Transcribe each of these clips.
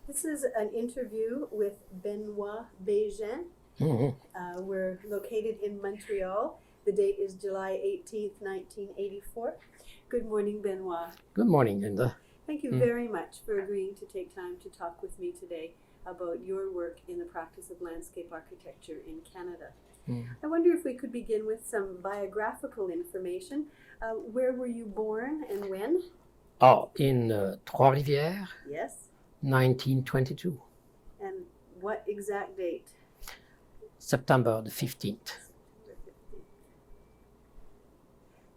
This is an interview with Benoit. We're located in Montreal. The date is July 18th, 1984. Good morning, Benoit. Good morning, Linda. Thank you very much for agreeing to take time to talk with me today about your work in the practice of landscape architecture in Canada. I wonder if we could begin with some biographical information. Where were you born and when? In Trois-Rivières, Yes. 1922, And what exact date? September the 15th.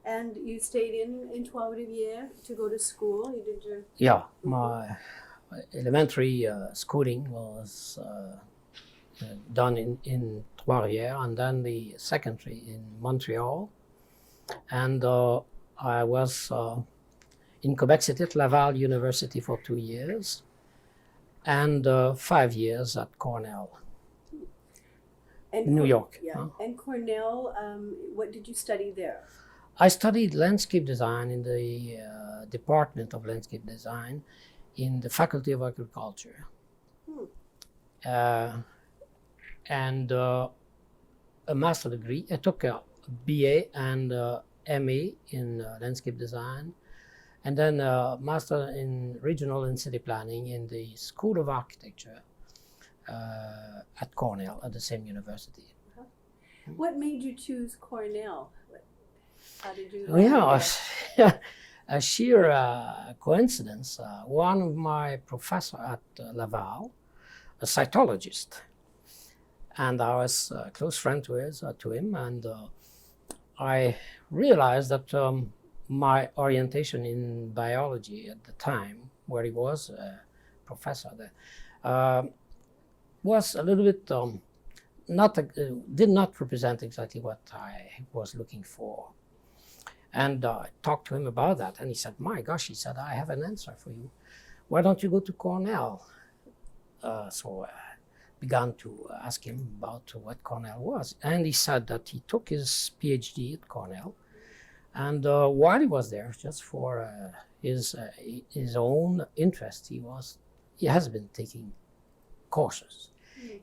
And you stayed in Trois-Rivières to go to school? You did your... Yeah, my elementary schooling was done in Trois-Rivières, and then the secondary in Montreal. And I was in Quebec City at Laval University for 2 years, and 5 years at Cornell, New York. Yeah. And Cornell, what did you study there? I studied landscape design in the Department of Landscape Design in the Faculty of Agriculture. And a master degree. I took a BA and MA in landscape design, and then a master in regional and city planning in the School of Architecture at Cornell at the same university. What made you choose Cornell? How did you... A sheer coincidence. One of my professors at Laval, a cytologist, and I was a close friend to him, and I realized that my orientation in biology at the time, where he was a professor there, was a little bit did not represent exactly what I was looking for. And I talked to him about that, and he said, "My gosh," he said, "I have an answer for you. Why don't you go to Cornell?" So I began to ask him about what Cornell was, and he said that he took his PhD at Cornell, and while he was there, just for his own interest, he has been taking courses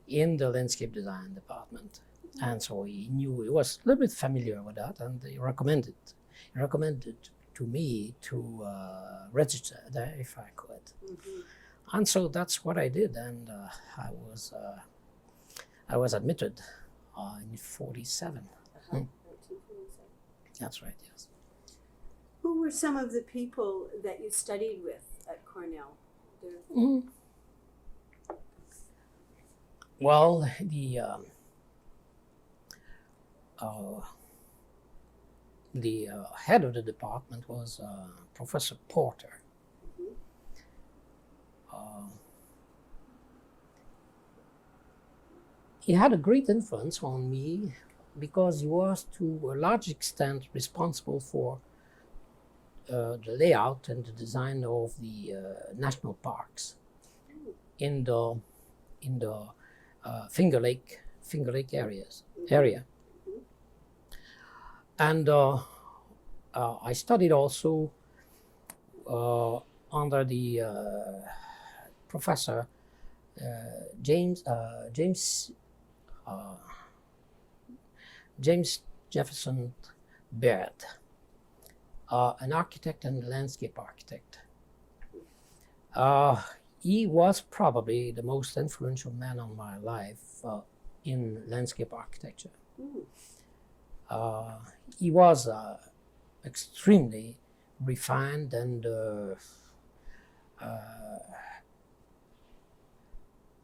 in the landscape design department, and so he was a little bit familiar with that, and he recommended to me to register there if I could. And so that's what I did, and I was admitted in 1947. 1947. That's right, yes. Who were some of the people that you studied with at Cornell? Well, the head of the department was Professor Porter. He had a great influence on me because he was to a large extent responsible for the layout and the design of the national parks in the Finger Lake area. And I studied also under the Professor James Jefferson Baird, an architect and landscape architect. He was probably the most influential man on my life in landscape architecture. He was extremely refined and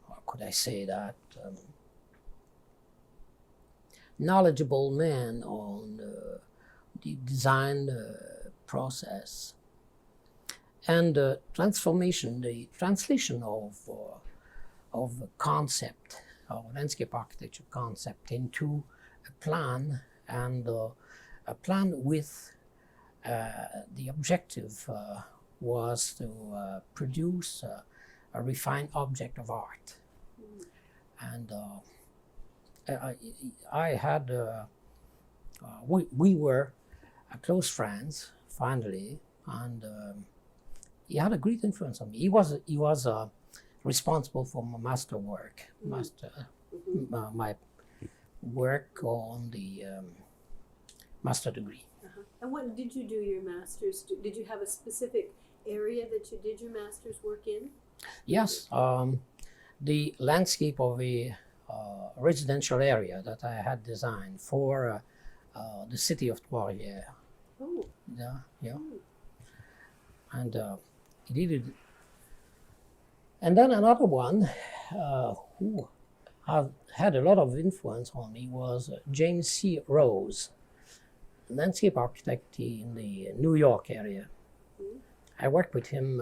how could I say that? Knowledgeable man on the design process and the translation of a concept, of landscape architecture concept, into a plan, and a plan with the objective was to produce a refined object of art. And I had, we were close friends finally, and he had a great influence on me. He was responsible for my master work, my work on the master degree. And what did you do your master's? Did you have a specific area that you did your master's work in? Yes, the landscape of a residential area that I had designed for the city of Trois-Rivières. Oh. Yeah, yeah. And he did it. And then another one who had a lot of influence on me was James C. Rose, landscape architect in the New York area. I worked with him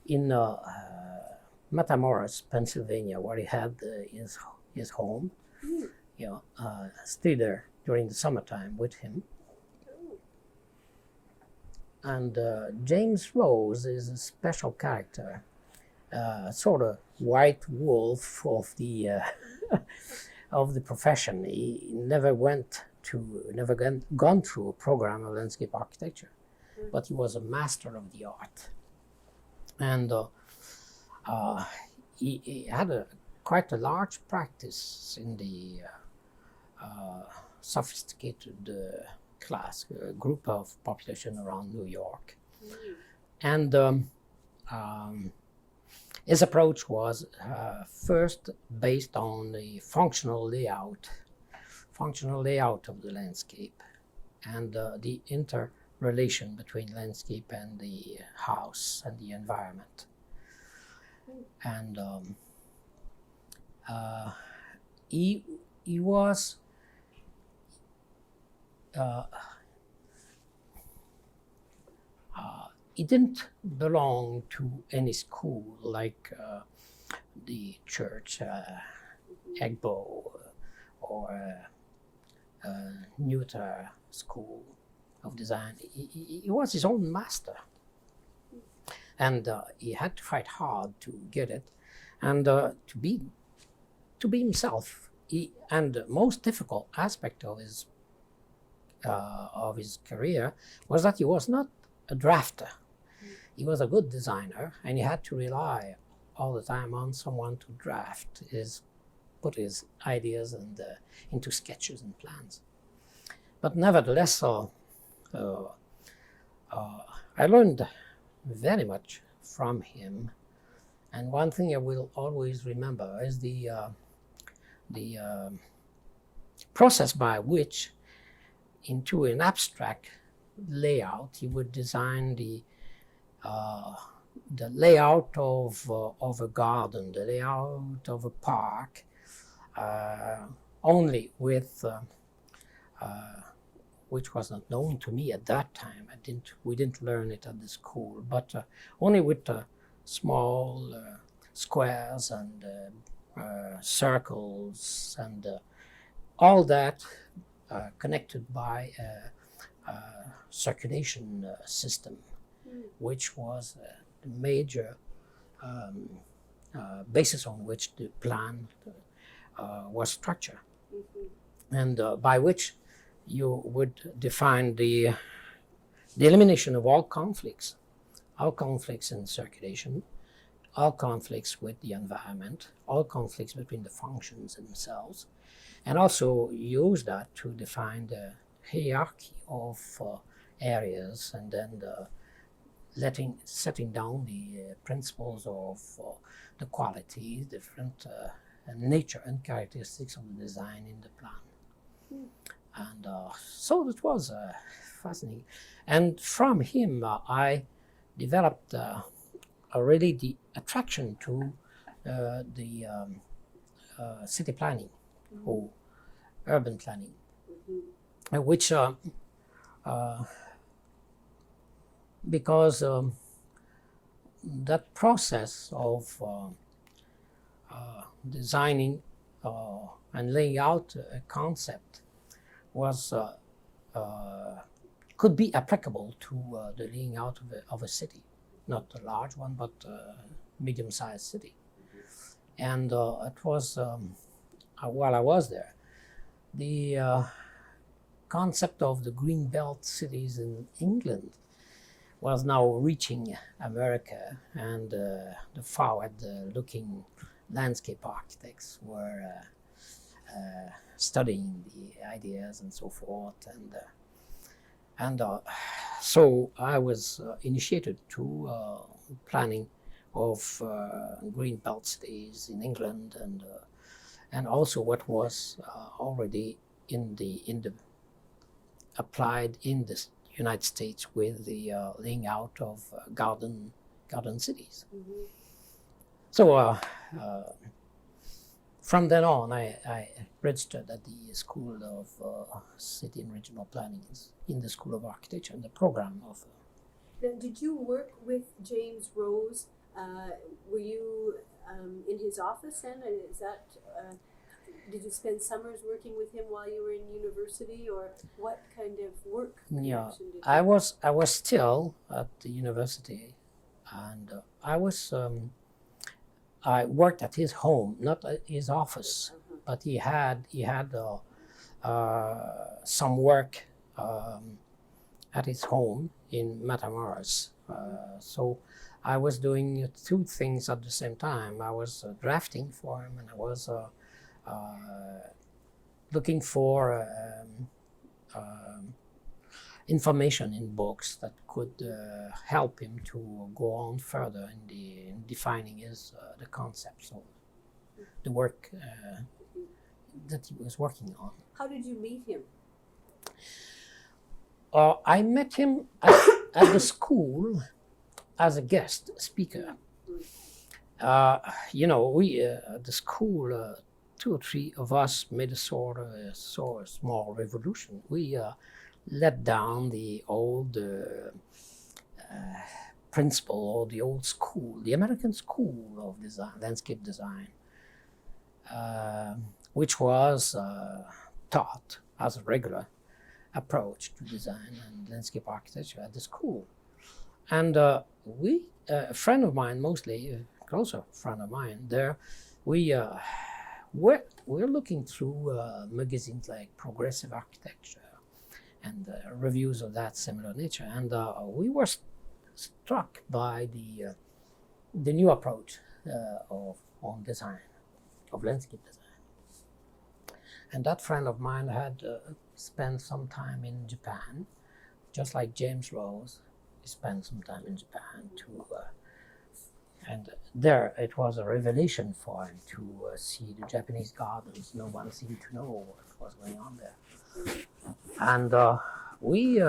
in Matamoros, Pennsylvania, where he had his home. Stayed there during the summertime with him. And James Rose is a special character, sort of white wolf of the of the profession. He never gone through a program of landscape architecture, but he was a master of the art. And he had quite a large practice in the sophisticated class, group of population around New York. And his approach was first based on the functional layout of the landscape and the interrelation between landscape and the house and the environment. And he was he didn't belong to any school like the church, Egbo, or Neuter School of Design. He was his own master, and he had to fight hard to get it, and to be himself. And the most difficult aspect of his career was that he was not a drafter. He was a good designer, and he had to rely all the time on someone to put his ideas into sketches and plans. But nevertheless, I learned very much from him, and one thing I will always remember is the process by which, into an abstract layout, he would design the layout of a garden, the layout of a park, only with which was not known to me at that time. We didn't learn it at the school, but only with small squares and circles and all that connected by a circulation system, which was the major basis on which the plan was structured, and by which you would define the elimination of all conflicts in circulation, all conflicts with the environment, all conflicts between the functions themselves, and also use that to define the hierarchy of areas, and then setting down the principles of the qualities, different nature and characteristics of the design in the plan. And so it was fascinating. And from him, I developed already the attraction to the city planning or urban planning, which because that process of designing and laying out a concept was could be applicable to the laying out of a city, not a large one, but a medium-sized city. And it was while I was there, the concept of the green belt cities in England was now reaching America, and the forward-looking landscape architects were studying the ideas and so forth, and so I was initiated to planning of green belt cities in England, and also what was already in the applied in the United States with the laying out of garden cities. Mm-hmm. So from then on, I registered at the School of City and Regional Planning in the School of Architecture and the program of. Now, did you work with James Rose? Were you in his office then? Is that did you spend summers working with him while you were in university, or what kind of work connection did you I was still at the university, and I worked at his home, not at his office, but he had some work at his home in Matamoros. So I was doing two things at the same time. I was drafting for him, and I was looking for information in books that could help him to go on further in defining the concepts of the work that he was working on. How did you meet him? I met him at the school as a guest speaker. We at the school, 2 or 3 of us made a sort of small revolution. We let down the old principle or the old school, the American school of design, landscape design, which was taught as a regular approach to design and landscape architecture at the school. And a friend of mine, mostly a closer friend of mine there, we're looking through magazines like Progressive Architecture and reviews of that similar nature, and we were struck by the new approach on design, of landscape design. And that friend of mine had spent some time in Japan, just like James Rose. He spent some time in Japan too, and there it was a revelation for him to see the Japanese gardens. No one seemed to know what was going on there. And we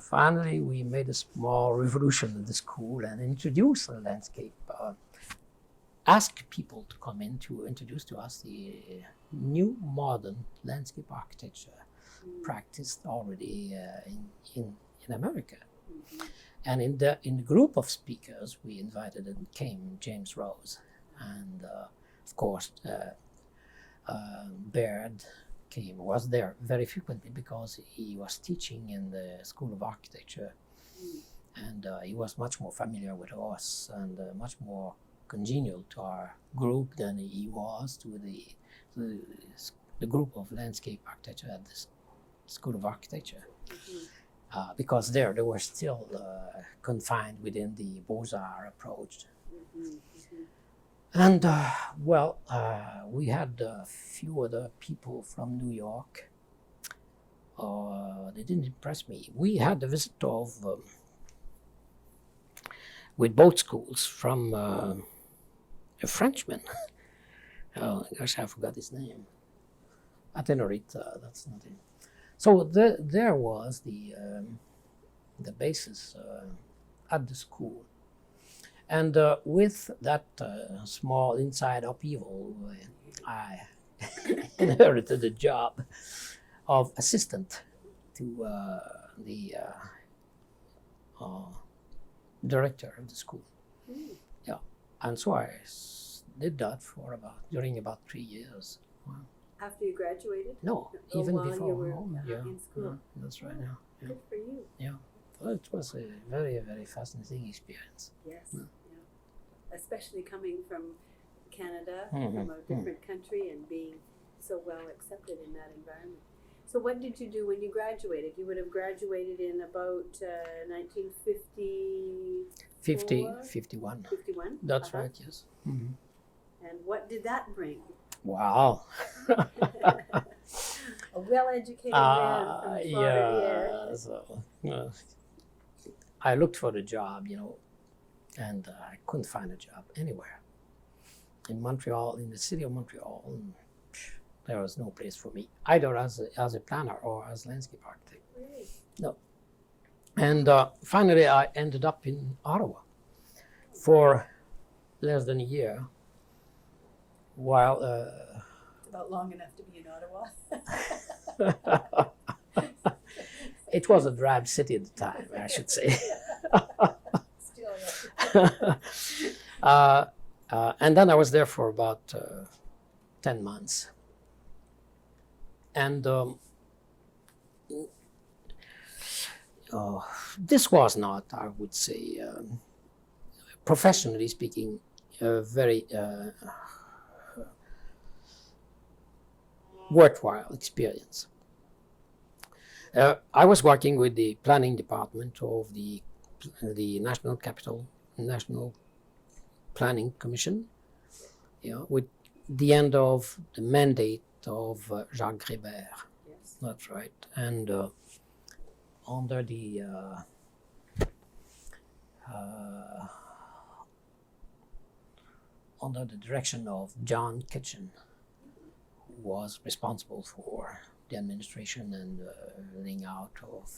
finally made a small revolution in the school and introduced the landscape, asked people to come in to introduce to us the new modern landscape architecture practiced already in America. And in the group of speakers we invited came James Rose, and of course Baird was there very frequently because he was teaching in the School of Architecture, and he was much more familiar with us and much more congenial to our group than he was to the group of landscape architecture at the School of Architecture. Because they were still confined within the Beaux-Arts approach. And we had a few other people from New York. They didn't impress me. We had a visit of, with both schools, from a Frenchman. Oh gosh, I forgot his name. At any rate, that's not it. So there was the basis at the school. And with that small inside upheaval, I inherited the job of assistant to the director of the school. Yeah, and so I did that for during about 3 years. Wow. After you graduated? No, even while before. you were Yeah, in school. yeah, that's right. Yeah, yeah. Good for you. Yeah. Well, it was a very, very fascinating experience. Yes. Yeah. Especially coming from Canada, from a different country, and being so well accepted in that environment. So what did you do when you graduated? You would have graduated in about 1950... 51. 51? That's right, yes. Mm-hmm. And what did that bring? Wow. A well-educated man from yeah, so, I looked for a job, and I couldn't find a job anywhere. In Montreal, in the city of Montreal, there was no place for me, either as a planner or as landscape architect. Really? No. And finally, I ended up in Ottawa for less than a year, while... about long enough to be in Ottawa. It was a drab city at the time, I should say. Still, And then I was there for about 10 months. And this was not, I would say, professionally speaking, a very worthwhile experience. I was working with the planning department of the National Planning Commission, with the end of the mandate of Jacques Grébert. yes. That's right. And under the direction of John Kitchen, who was responsible for the administration and laying out of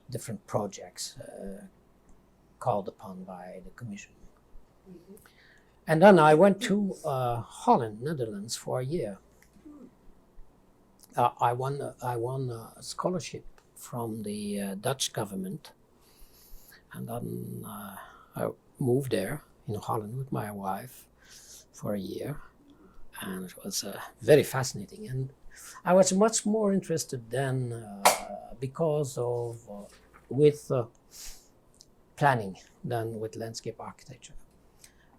different projects called upon by the commission. Mm-hmm. And then I went to Holland, Netherlands, for a year. I won a scholarship from the Dutch government, and then I moved there in Holland with my wife for a year, and it was very fascinating. And I was much more interested then because of with planning than with landscape architecture.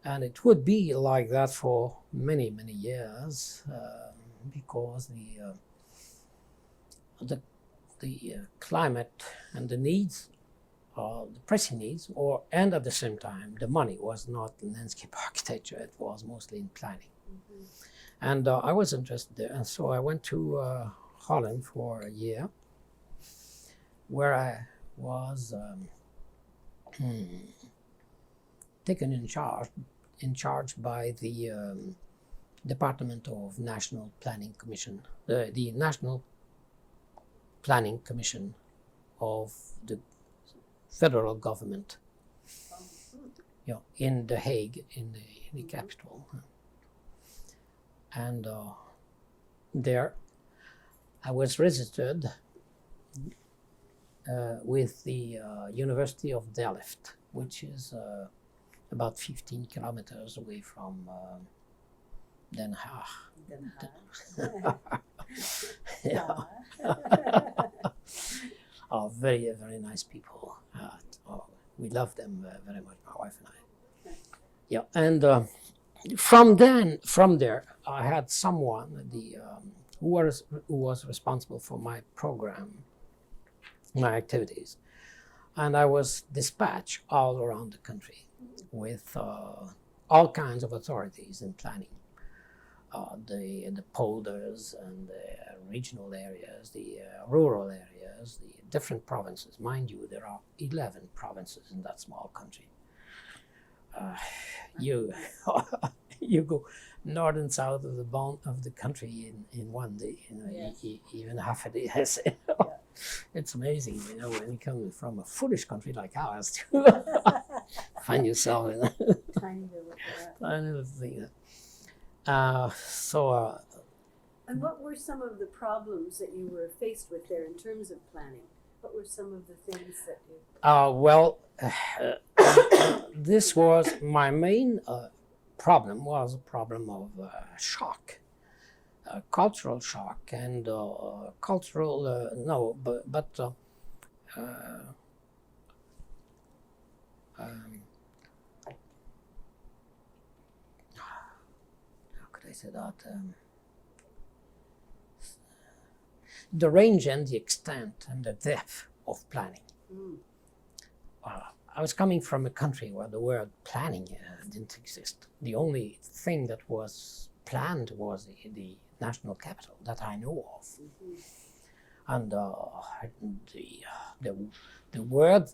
And it would be like that for many, many years because the climate and the needs, the pressing needs, and at the same time, the money was not in landscape architecture, it was mostly in planning. Mm-hmm. And I was interested there, and so I went to Holland for a year, where I was taken in charge by the Department of National Planning Commission, the National Planning Commission of the federal government, in The Hague, in the capital. And there I was registered with the University of Delft, which is about 15 kilometers away from Den Haag. Yeah. Very, very nice people. We love them very much, my wife and I. Yeah, and from there, I had someone who was responsible for my program, my activities, and I was dispatched all around the country with all kinds of authorities in planning, the polders and the regional areas, the rural areas, the different provinces. Mind you, there are 11 provinces in that small country. You go north and south of the bone of the country in one day, Yes. even half a day. It's amazing, when you come from a foolish country like ours to find yourself in Tiny little tiny thing. And what were some of the problems that you were faced with there in terms of planning? What were some of the things that you... This was my main problem, was a problem of shock, cultural shock, and cultural, how could I say that? the range and the extent and the depth of planning. I was coming from a country where the word planning didn't exist. The only thing that was planned was the national capital that I know of. And the word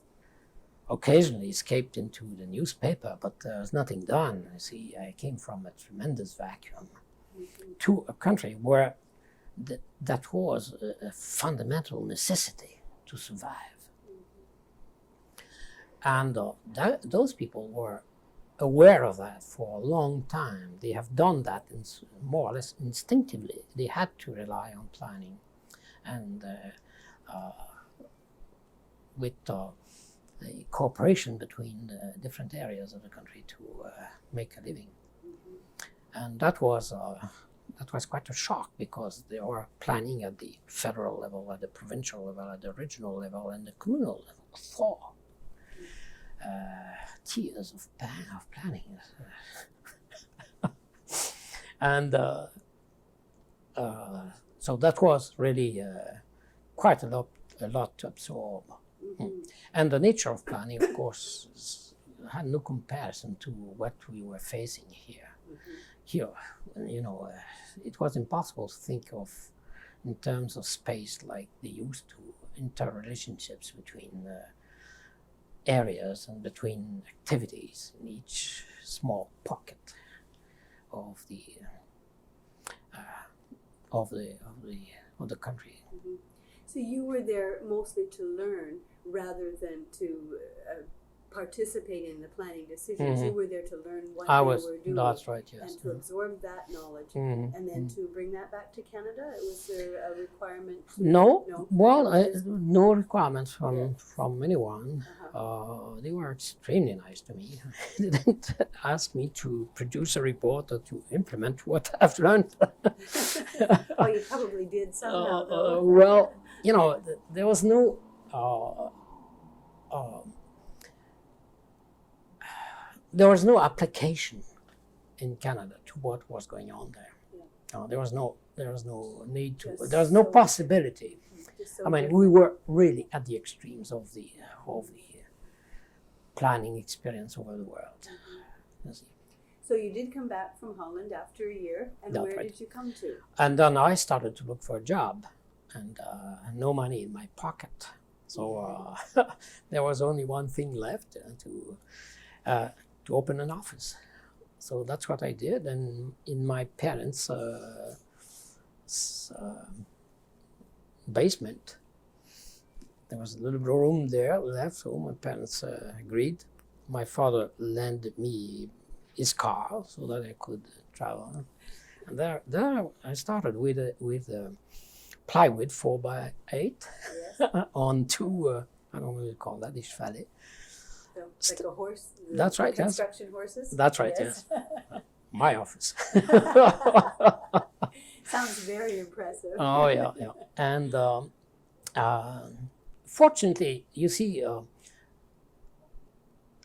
occasionally escaped into the newspaper, but there's nothing done. You see, I came from a tremendous vacuum to a country where that was a fundamental necessity to survive. And those people were aware of that for a long time. They have done that more or less instinctively. They had to rely on planning and with the cooperation between the different areas of the country to make a living. And that was quite a shock, because they were planning at the federal level, at the provincial level, at the regional level, and the communal level for years of planning. And so that was really quite a lot to absorb. And the nature of planning, of course, had no comparison to what we were facing here. Here, it was impossible to think of in terms of space like they used to, interrelationships between areas and between activities in each small pocket of the country. So you were there mostly to learn rather than to participate in the planning decisions. You were there to learn what they were doing. That's right, yes. And to absorb that knowledge, and then to bring that back to Canada. Was there a requirement? No requirements from anyone. They were extremely nice to me. They didn't ask me to produce a report or to implement what I've learned. Oh, you probably did somehow, though. Well, there was no there was no application in Canada to what was going on there. There was no need to. There was no possibility. I mean, we were really at the extremes of the planning experience over the world. So you did come back from Holland after a year, and where did you come to? And then I started to look for a job, and no money in my pocket. So there was only one thing left, to open an office. So that's what I did, and in my parents' basement, there was a little room there left, so my parents agreed. My father lent me his car so that I could travel. And there I started with plywood 4x8 on two, I don't know what you call that, this chalet. So, like a horse? That's right, yes. Construction horses? That's right, yes. My office. Sounds very impressive. Oh, yeah. And fortunately, you see,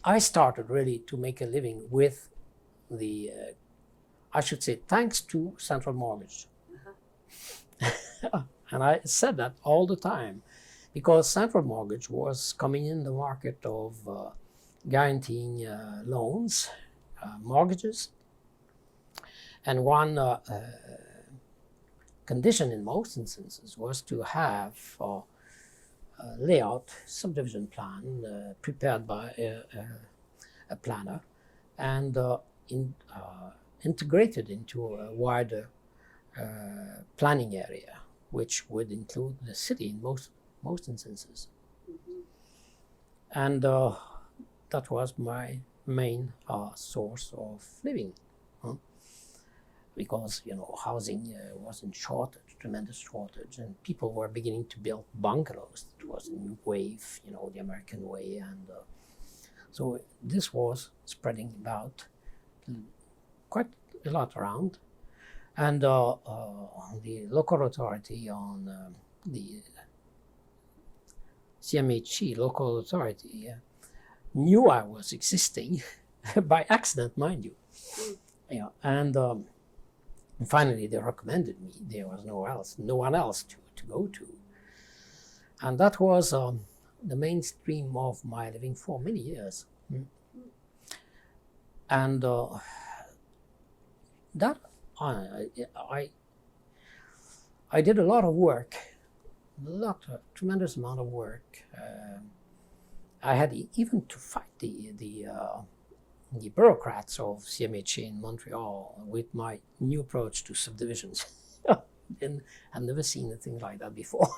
I started really to make a living with I should say, thanks to Central Mortgage. And I said that all the time, because Central Mortgage was coming in the market of guaranteeing loans, mortgages, and one condition in most instances was to have a layout subdivision plan prepared by a planner and integrated into a wider planning area, which would include the city in most instances. And that was my main source of living, because housing was in shortage, tremendous shortage, and people were beginning to build bungalows. It was a new wave, the American way, and so this was spreading about quite a lot around. And the local authority on the CMHC, local authority, knew I was existing by accident, mind you. And finally they recommended me. There was no one else to go to. And that was the mainstream of my living for many years. And that I did a lot of work, tremendous amount of work. I had even to fight the bureaucrats of CMHA in Montreal with my new approach to subdivisions. And I've never seen anything like that before.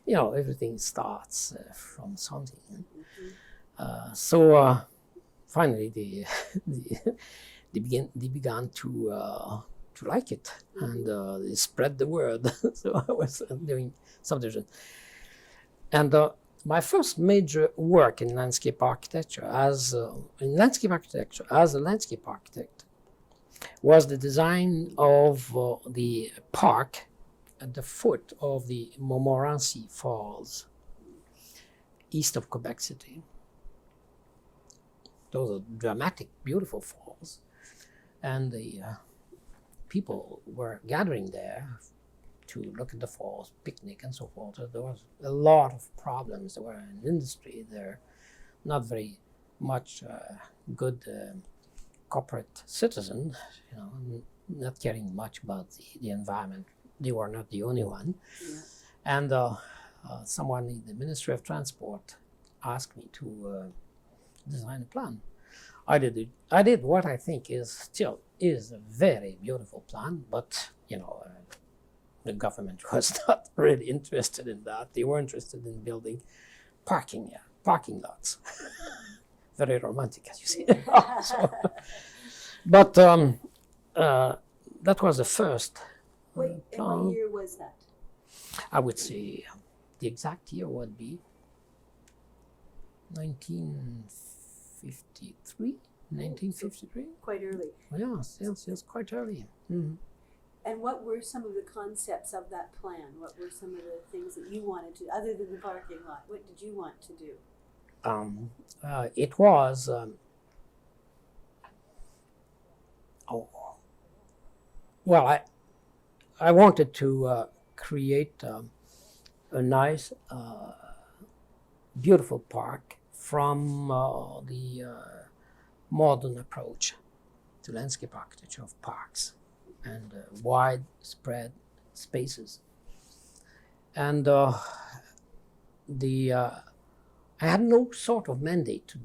You know, everything starts from something. So finally, they began to like it, and they spread the word. So I was doing subdivision. And my first major work in landscape architecture as a landscape architect was the design of the park at the foot of the Montmorency Falls, east of Quebec City. Those are dramatic, beautiful falls, and the people were gathering there to look at the falls, picnic, and so forth. So there was a lot of problems. There were an industry there, not very much good corporate citizen, you know, not caring much about the environment. They were not the only one. Yeah. And someone in the Ministry of Transport asked me to design a plan. I did what I think still is a very beautiful plan, but you know, the government was not really interested in that. They were interested in building parking lots. Very romantic, as you see. So, but that was the first plan. And what year was that? I would say the exact year would be 1953. Quite early. Yes, quite early. Mm-hmm. And what were some of the concepts of that plan? What were some of the things that you wanted to, other than the parking lot? What did you want to do? It was I wanted to create a nice, beautiful park from the modern approach to landscape architecture of parks and widespread spaces. And I had no sort of mandate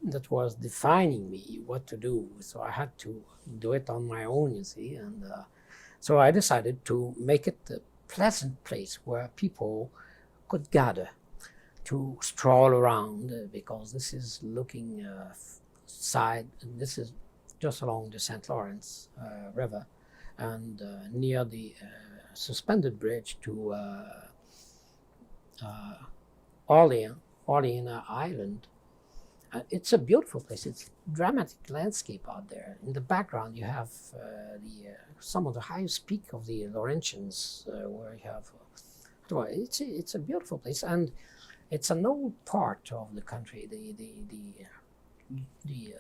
that was defining me what to do, so I had to do it on my own, you see. And so I decided to make it a pleasant place where people could gather to stroll around, because this is looking this is just along the St. Lawrence River, and near the suspended bridge to Orleans Island. It's a beautiful place. It's dramatic landscape out there. In the background, you have some of the highest peak of the Laurentians, where you have. It's a beautiful place, and it's an old part of the country. The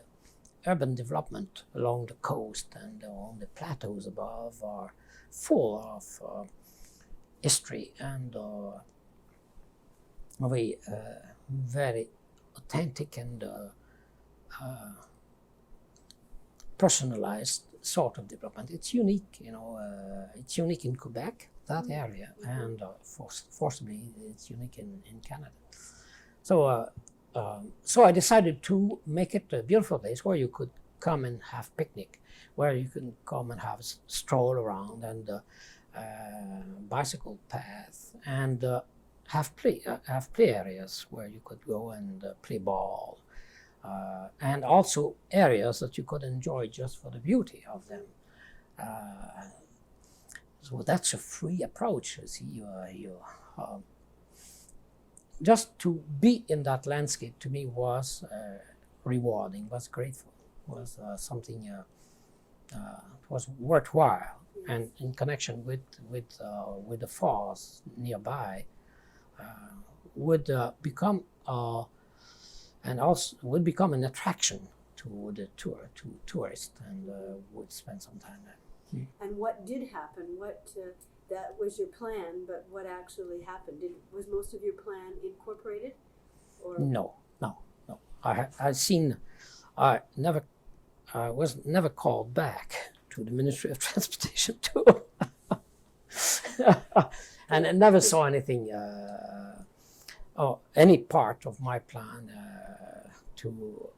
urban development along the coast and on the plateaus above are full of history and of a very authentic and personalized sort of development. It's unique, you know. It's unique in Quebec, that area, and forcibly it's unique in Canada. So, so I decided to make it a beautiful place where you could come and have picnic, where you can come and have stroll around, and bicycle path, and have play areas where you could go and play ball, and also areas that you could enjoy just for the beauty of them. So that's a free approach. You see, just to be in that landscape to me was rewarding, was grateful, was something was worthwhile, and in connection with the falls nearby. Would become and also would become an attraction to the tourists, and would spend some time there. And what did happen? What that was your plan, but what actually happened? Was most of your plan incorporated? Or? No. I was never called back to the Ministry of Transportation too. And I never saw anything, or any part of my plan to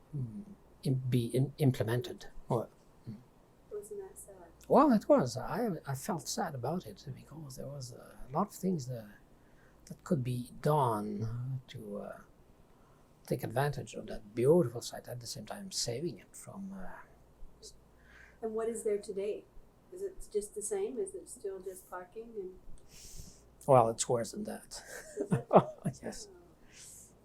be implemented. Wasn't that sad? Well, it was. I felt sad about it because there was a lot of things that could be done to take advantage of that beautiful site, at the same time saving it from. And what is there today? Is it just the same? Is it still just parking? Well, it's worse than that. Yes.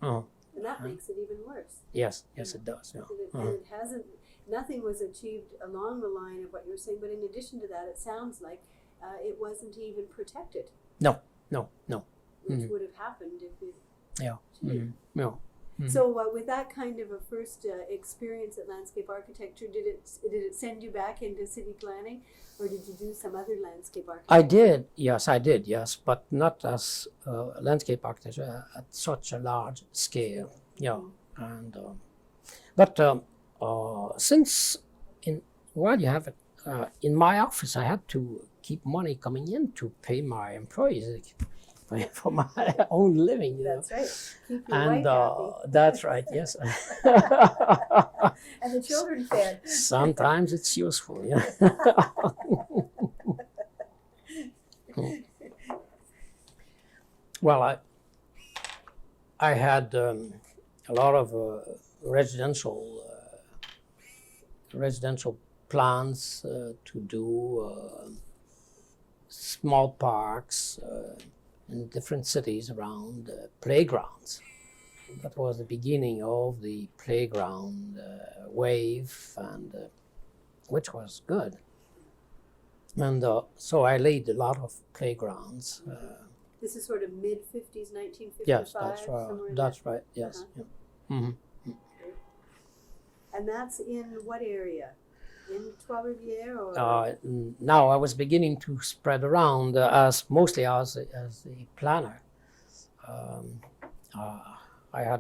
Oh. And that makes it even worse. Yes, it does. Yeah. And it hasn't. Nothing was achieved along the line of what you're saying. But in addition to that, it sounds like it wasn't even protected. No. Which would have happened if it. Yeah. Mm-hmm. Yeah. So with that kind of a first experience at landscape architecture, did it send you back into city planning, or did you do some other landscape architecture? I did, yes, but not as landscape architecture at such a large scale. Yeah, and but since while you have it in my office, I had to keep money coming in to pay my employees. For my own living, you That's know. right. Keep your wife happy. That's right. Yes. And the children fed. Sometimes it's useful. Yeah. Well, I had a lot of residential plans to do small parks. In different cities around playgrounds. That was the beginning of the playground wave, and which was good. And so I laid a lot of playgrounds. This is sort of mid-50s, 1955? Yes, that's right. That's right, yes. Uh-huh. Yeah. Mm-hmm. And that's in what area? In Trois-Rivières? Or? Now I was beginning to spread around mostly as a planner. I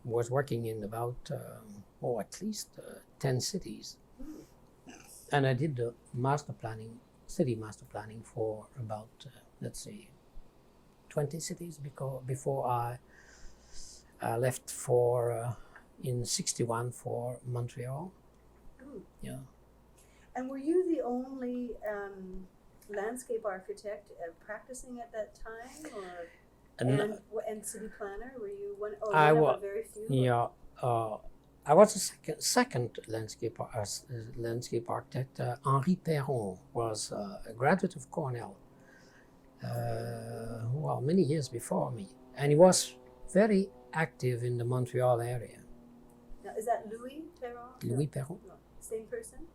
was working in about at least 10 cities, and I did the city master planning for about let's say 20 cities before I left in '61 for Montreal. Yeah. And were you the only landscape architect practicing at that time, or and city planner? Were you one of very few? Yeah, I was a second landscape architect. Henri Perron was a graduate of Cornell. Many years before me, and he was very active in the Montreal area. Now, is that Louis Perron? Louis Perron. No. Same person?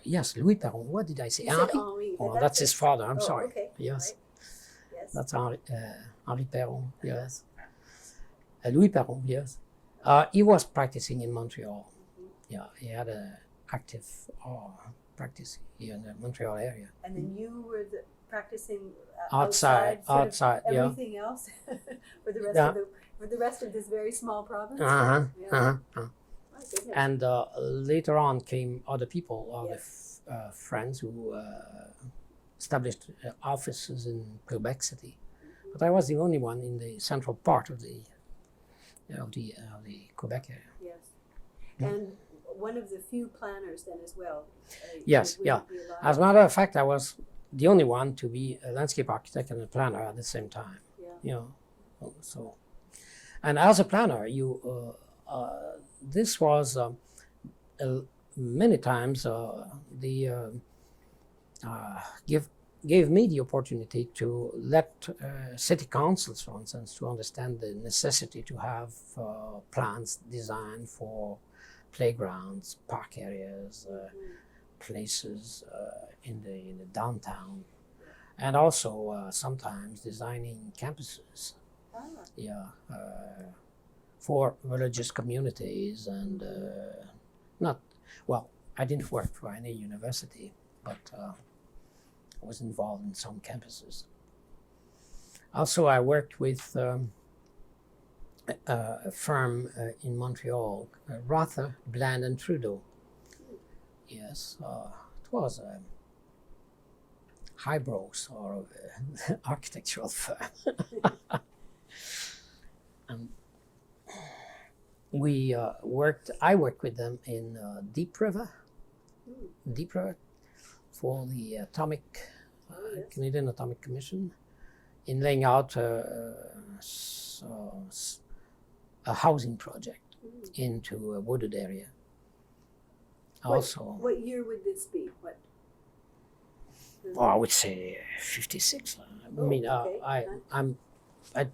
Yes, Louis Perron. What did I say? Henri. Oh, that's his father. I'm sorry. Okay. Yes. Right. Yes. That's Henri Perron. Yes. Louis Perron. Yes. He was practicing in Montreal. Mm-hmm. Yeah, he had an active practice here in the Montreal area. And then you were practicing outside. Everything else for the rest of this very small province. And later on came other people, other friends who established offices in Quebec City. But I was the only one in the central part of the Quebec area. Yes, and one of the few planners then as well. Yes, yeah. As a matter of fact, I was the only one to be a landscape architect and a planner at the same time. Yeah. So, and as a planner, this was many times gave me the opportunity to let city councils, for instance, to understand the necessity to have plans designed for playgrounds, park areas, places in the downtown, and also sometimes designing campuses. For religious communities, and I didn't work for any university, but was involved in some campuses. Also, I worked with a firm in Montreal, Rother, Bland and Trudeau. Yes, it was a highbrow sort of architectural firm. And I worked with them in Deep River for the Canadian Atomic Commission, in laying out a housing project into a wooded area. What year would this be? I would say 56. I mean, okay. I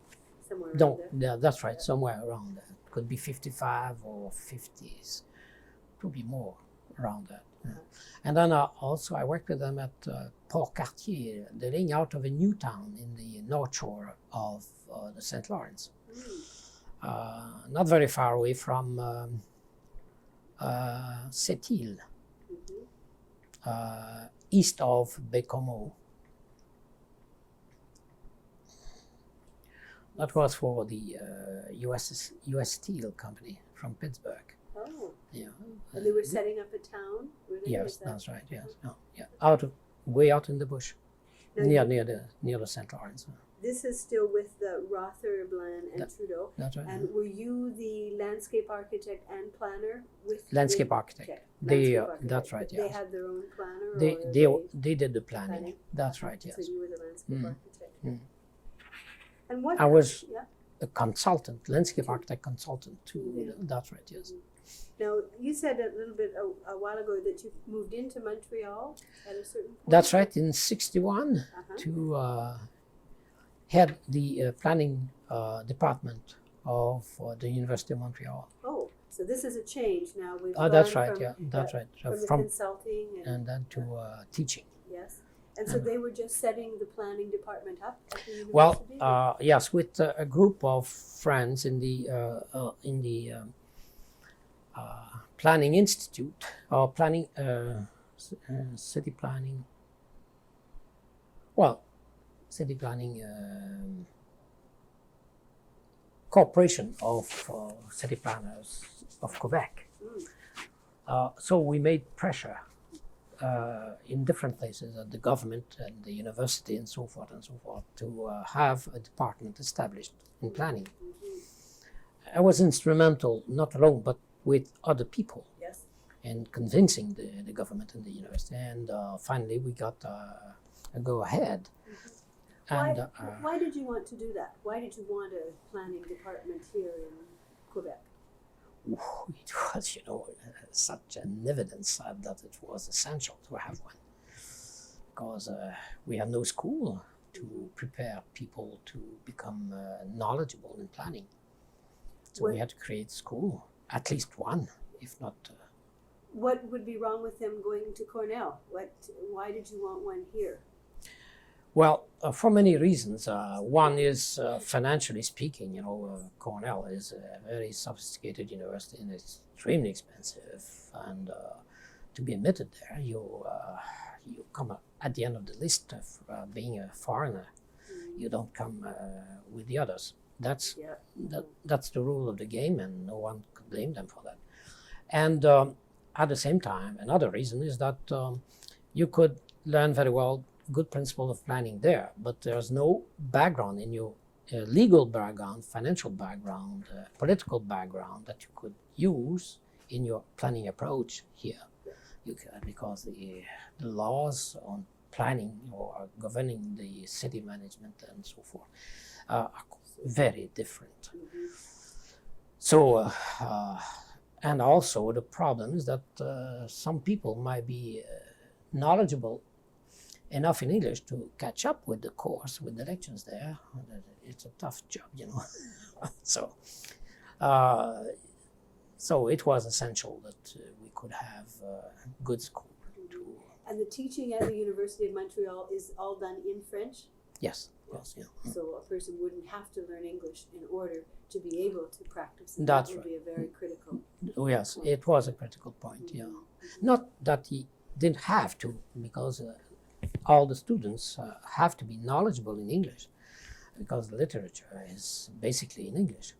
Somewhere don't. around there. Yeah, that's right. Somewhere around that. Could be 55 or 50s. Could be more around that. Yeah. And then also I worked with them at Port-Cartier, the laying out of a new town in the north shore of the St. Lawrence. Not very far away from Sept-Îles, east of Bécomo. That was for the US Steel Company from Pittsburgh. Oh. Yeah. And they were setting up a town? Were they? Yes, that's right. Yes. Oh, yeah. Way out in the bush, Now near the St. Lawrence. This is still with the Rother, Bland and Trudeau. That's right. And were you the landscape architect and planner with Landscape architect. That's right. They Yes. had their own planner. They did the planning. That's right. Yes. So you were the landscape architect. And what I was yeah. a consultant, landscape architect consultant too. That's right. Yes. Now, you said a little bit a while ago that you moved into Montreal at a certain point. That's right. In '61 to head the planning department of the University of Montreal. Oh, so this is a change now. That's right. Yeah, that's right. From consulting and then to teaching. Yes. And so they were just setting the planning department up at the university? Well, yes, with a group of friends in the Planning Institute, or planning, city planning, city planning Corporation of City Planners of Quebec. So we made pressure in different places at the government and the university and so forth to have a department established in planning. I was instrumental, not alone, but with other people in convincing the government and the university. And finally we got a go-ahead. And why did you want to do that? Why did you want a planning department here in Quebec? It was, such an evidence that it was essential to have one, because we had no school to prepare people to become knowledgeable in planning. So we had to create school, at least one, if not. What would be wrong with them going to Cornell? Why did you want one here? Well, for many reasons. One is financially speaking. Cornell is a very sophisticated university and it's extremely expensive. And to be admitted there, you come at the end of the list of being a foreigner. You don't come with the others. That's the rule of the game, and no one could blame them for that. And at the same time, another reason is that you could learn very well good principle of planning there, but there's no background in your legal background, financial background, political background that you could use in your planning approach here. Because the laws on planning or governing the city management and so forth are very different. So, and also the problem is that some people might be knowledgeable enough in English to catch up with the course, with the lectures there. It's a tough job, So it was essential that we could have good school. And the teaching at the University of Montreal is all done in French? Yes. So a person wouldn't have to learn English in order to be able to practice. And that would be a very critical Yes, point. It was a critical point, Not that he didn't have to, because all the students have to be knowledgeable in English because the literature is basically in English.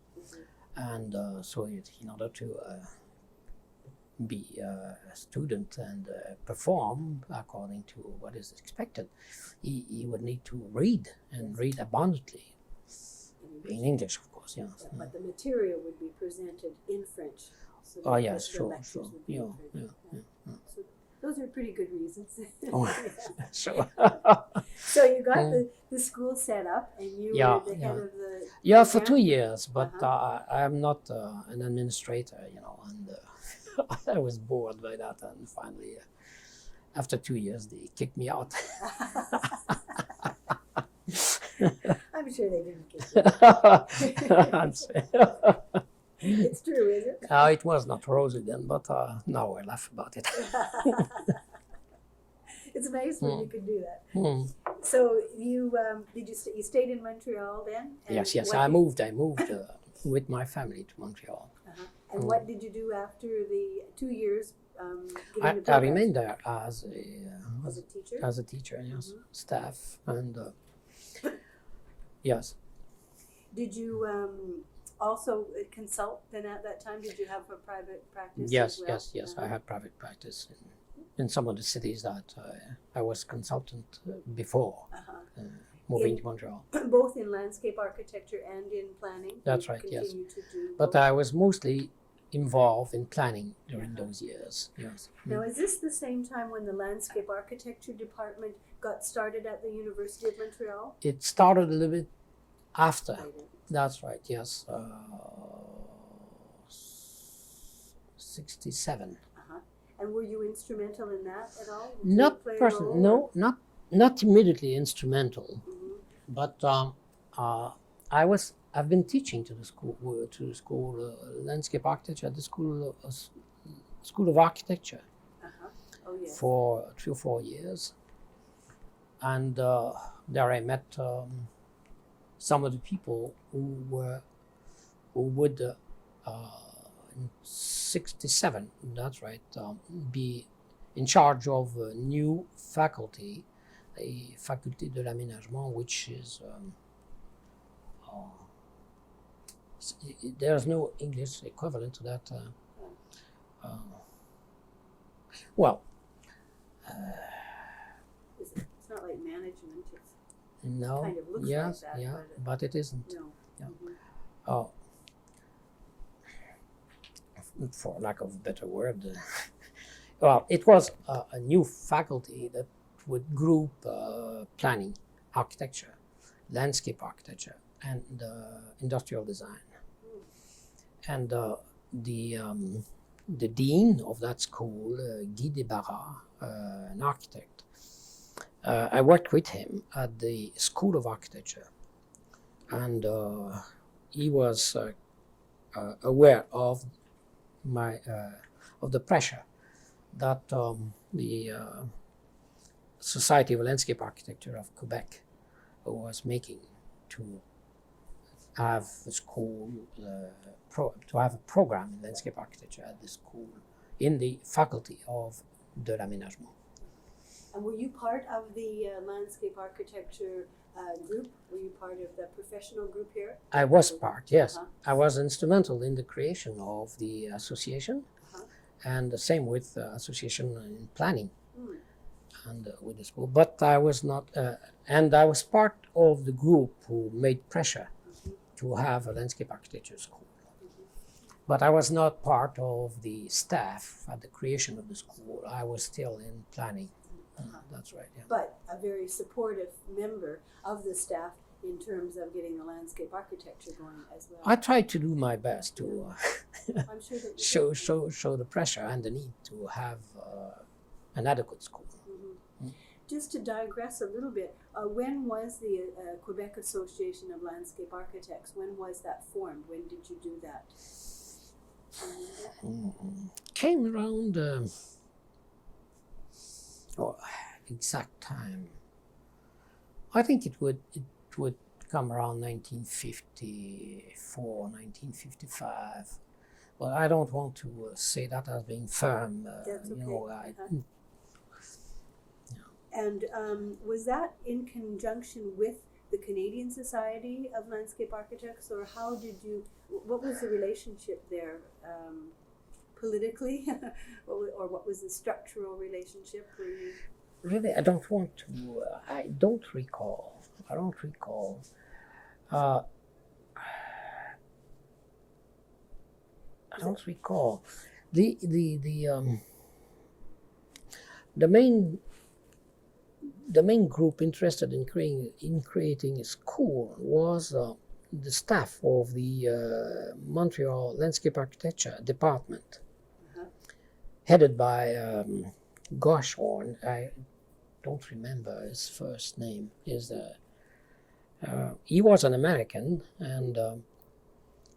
And so in order to be a student and perform according to what is expected, he would need to read and read abundantly in English, of course. Yeah. But the material would be presented in French. So Oh yes, the sure. lectures would be Yeah, in French. yeah. So those are pretty good reasons. Oh, sure. So you got the school set up, and you Yeah, were the head of the Yeah, for program? 2 years, but I'm not an administrator, and I was bored by that, and finally, after 2 years, they kicked me out. I'm sure they didn't get it. It's true, is it? It was not rosy then, but now I laugh about it. It's nice when you can do that. Mm. So you you stayed in Montreal then? And Yes. what I moved with my family to Montreal. And what did you do after the 2 years? I remained there as As a teacher? As a teacher, yes, staff, and yes. Did you also consult then at that time? Did you have a private practice? Yes, as well? yes. I had private practice in some of the cities that I was consultant before moving to Montreal. Both in landscape architecture and in planning? That's right, yes. Continue to do But both? I was mostly involved in planning during those years, yes. Now, is this the same time when the landscape architecture department got started at the University of Montreal? It started a little bit after. Later. That's right, yes. 67. And were you instrumental in that at all? Did you Not play a person, role? no, not immediately instrumental, but I've been teaching to the school landscape architecture at the school of architecture Oh, yes. for 3 or 4 years, and there I met some of the people who would in 67, that's right, be in charge of a new faculty, a faculté de l'aménagement, which is there's no English equivalent to that. It's not like management. It's No, kind of looks yes, like that. yeah, but it isn't. No. Yeah. For lack of a better word, well, it was a new faculty that would group planning, architecture, landscape architecture, and industrial design. And the dean of that school, Guy Desbarras, an architect, I worked with him at the School of Architecture, and he was aware of the pressure that the Society of Landscape Architecture of Quebec was making to have a school, to have a program in landscape architecture at the school, in the faculty of de l'aménagement. And were you part of the landscape architecture group? Were you part of the professional group here? I was part, yes. I was instrumental in the creation of the association, and the same with the association in planning and with the school. But I was not, and I was part of the group who made pressure to have a landscape architecture school. But I was not part of the staff at the creation of the school. I was still in planning. That's right, yeah. But a very supportive member of the staff in terms of getting the landscape architecture going as well. I tried to do my best to I'm sure that you show the pressure and the need to have an adequate school. Just to digress a little bit, when was the Quebec Association of Landscape Architects? When was that formed? When did you do that? Came around exact time. I think it would come around 1954, 1955. Well, I don't want to say that as being firm. That's okay. And was that in conjunction with the Canadian Society of Landscape Architects, or how did you, what was the relationship there politically, or what was the structural relationship? Were you... Really, I don't want to, I don't recall. I don't recall. I don't recall. The main group interested in creating a school was the staff of the Montreal Landscape Architecture Department, headed by Goshorn. I don't remember his first name. He was an American, and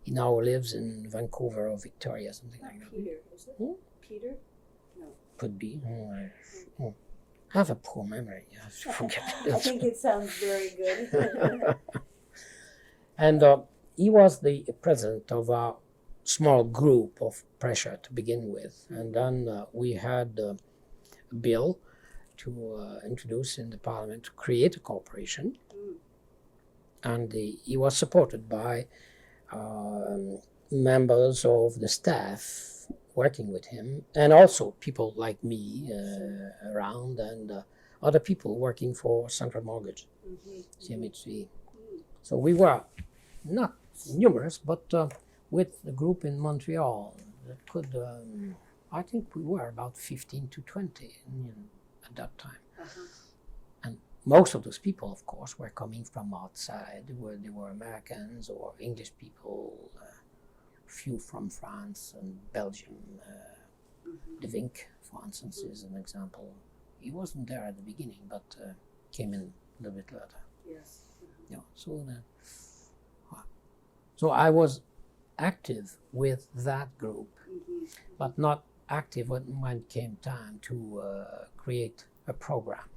he now lives in Vancouver or Victoria, something like that. Peter, is it? Peter? No. Could be. I have a poor memory. I have to forget. I think it sounds very good. And he was the president of a small group of pressure to begin with. And then we had a bill to introduce in the parliament to create a corporation. And he was supported by members of the staff working with him, and also people like me around, and other people working for Central Mortgage, CMHC. So we were not numerous, but with the group in Montreal that could, I think we were about 15 to 20 at that time. And most of those people, of course, were coming from outside. They were Americans or English people, few from France and Belgium. De Vink, for instance, is an example. He wasn't there at the beginning, but came in a little bit later. Yes. Yeah. So I was active with that group, but not active when it came time to create a program.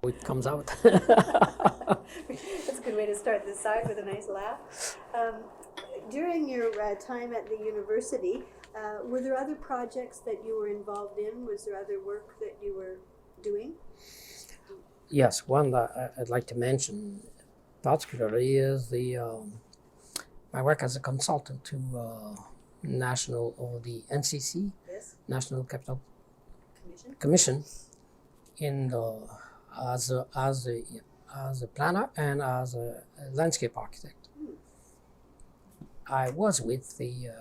It comes out. That's a good way to start this side, with a nice laugh. During your time at the university, were there other projects that you were involved in? Was there other work that you were doing? Yes, one that I'd like to mention particularly is my work as a consultant to national, or the NCC, Yes. National Capital Commission, in the as a planner and as a landscape architect. I was with the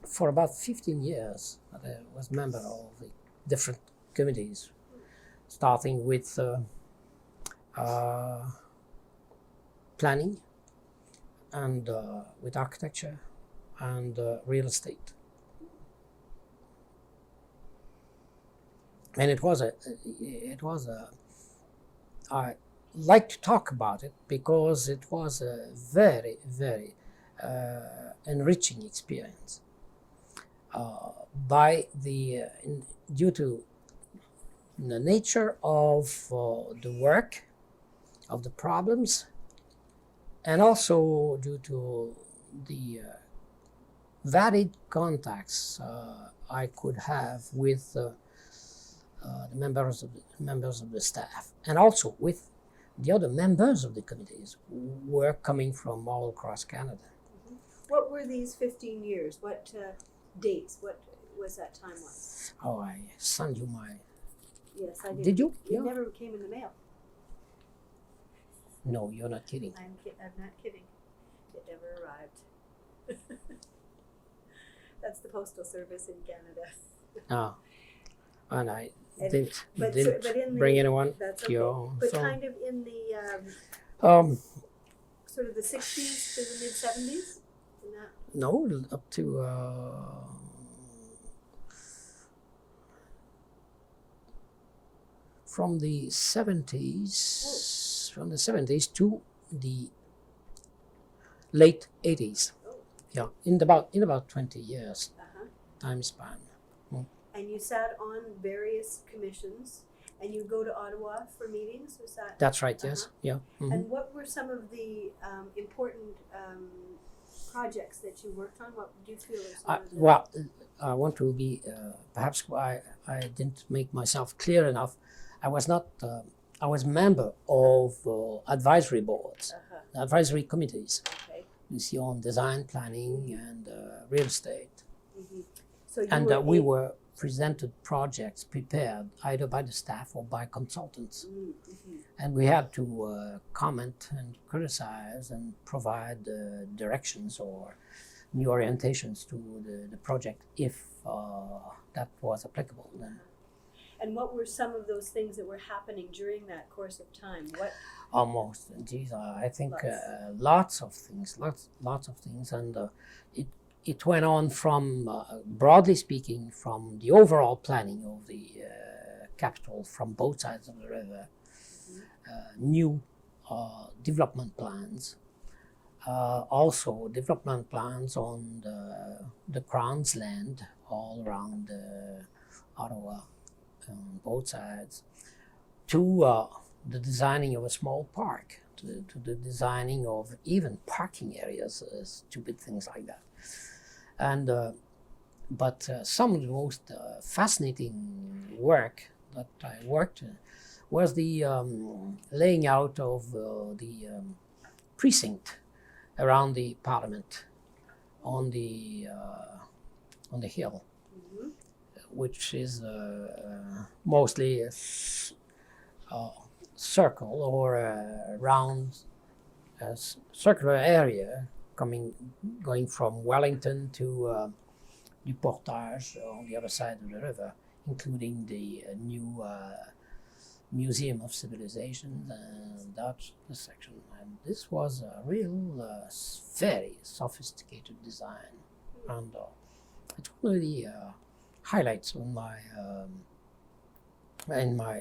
for about 15 years. I was member of the different committees, starting with planning, and with architecture and real estate. And it was I like to talk about it because it was a very, very enriching experience. Due to the nature of the work, of the problems, and also due to the varied contacts I could have with the members of the staff, and also with the other members of the committees who were coming from all across Canada. What were these 15 years? What dates? What was that time like? Oh, I sent you my... Yes, I did. Did you? It never came in the mail. No, you're not kidding. I'm not kidding. It never arrived. That's the postal service in Canada. Ah, and I And- didn't but in the- bring anyone. That's okay. Your, But so, kind of in the sort of the 60s to the mid 70s? no, up to from the 70s, to the late 80s. Oh. Yeah, in about 20 years time span. And you sat on various commissions, and you go to Ottawa for meetings. Was that? That's right. Yes. Yeah. And what were some of the important projects that you worked on? What do you feel are some of the... Well, I want to be perhaps I didn't make myself clear enough. I was not. I was member of advisory boards, advisory committees. Okay. You see, on design, planning, and real estate. So you And were we were presented projects prepared either by the staff or by consultants. And we had to comment and criticize and provide directions or new orientations to the project if that was applicable. Then. And what were some of those things that were happening during that course of time? What? Almost, geez, I think lots of things, lots of things, and it went on from, broadly speaking, from the overall planning of the capital from both sides of the river, new development plans, also development plans on the Crown's land all around Ottawa, on both sides, to the designing of a small park, to the designing of even parking areas, stupid things like that. And but some of the most fascinating work that I worked in was the laying out of the precinct around the Parliament on the hill, which is mostly a circle or a round circular area going from Wellington to Du Portage on the other side of the river, including the new Museum of Civilization, and that's the section. And this was a real, very sophisticated design, and it's one of the highlights on my in my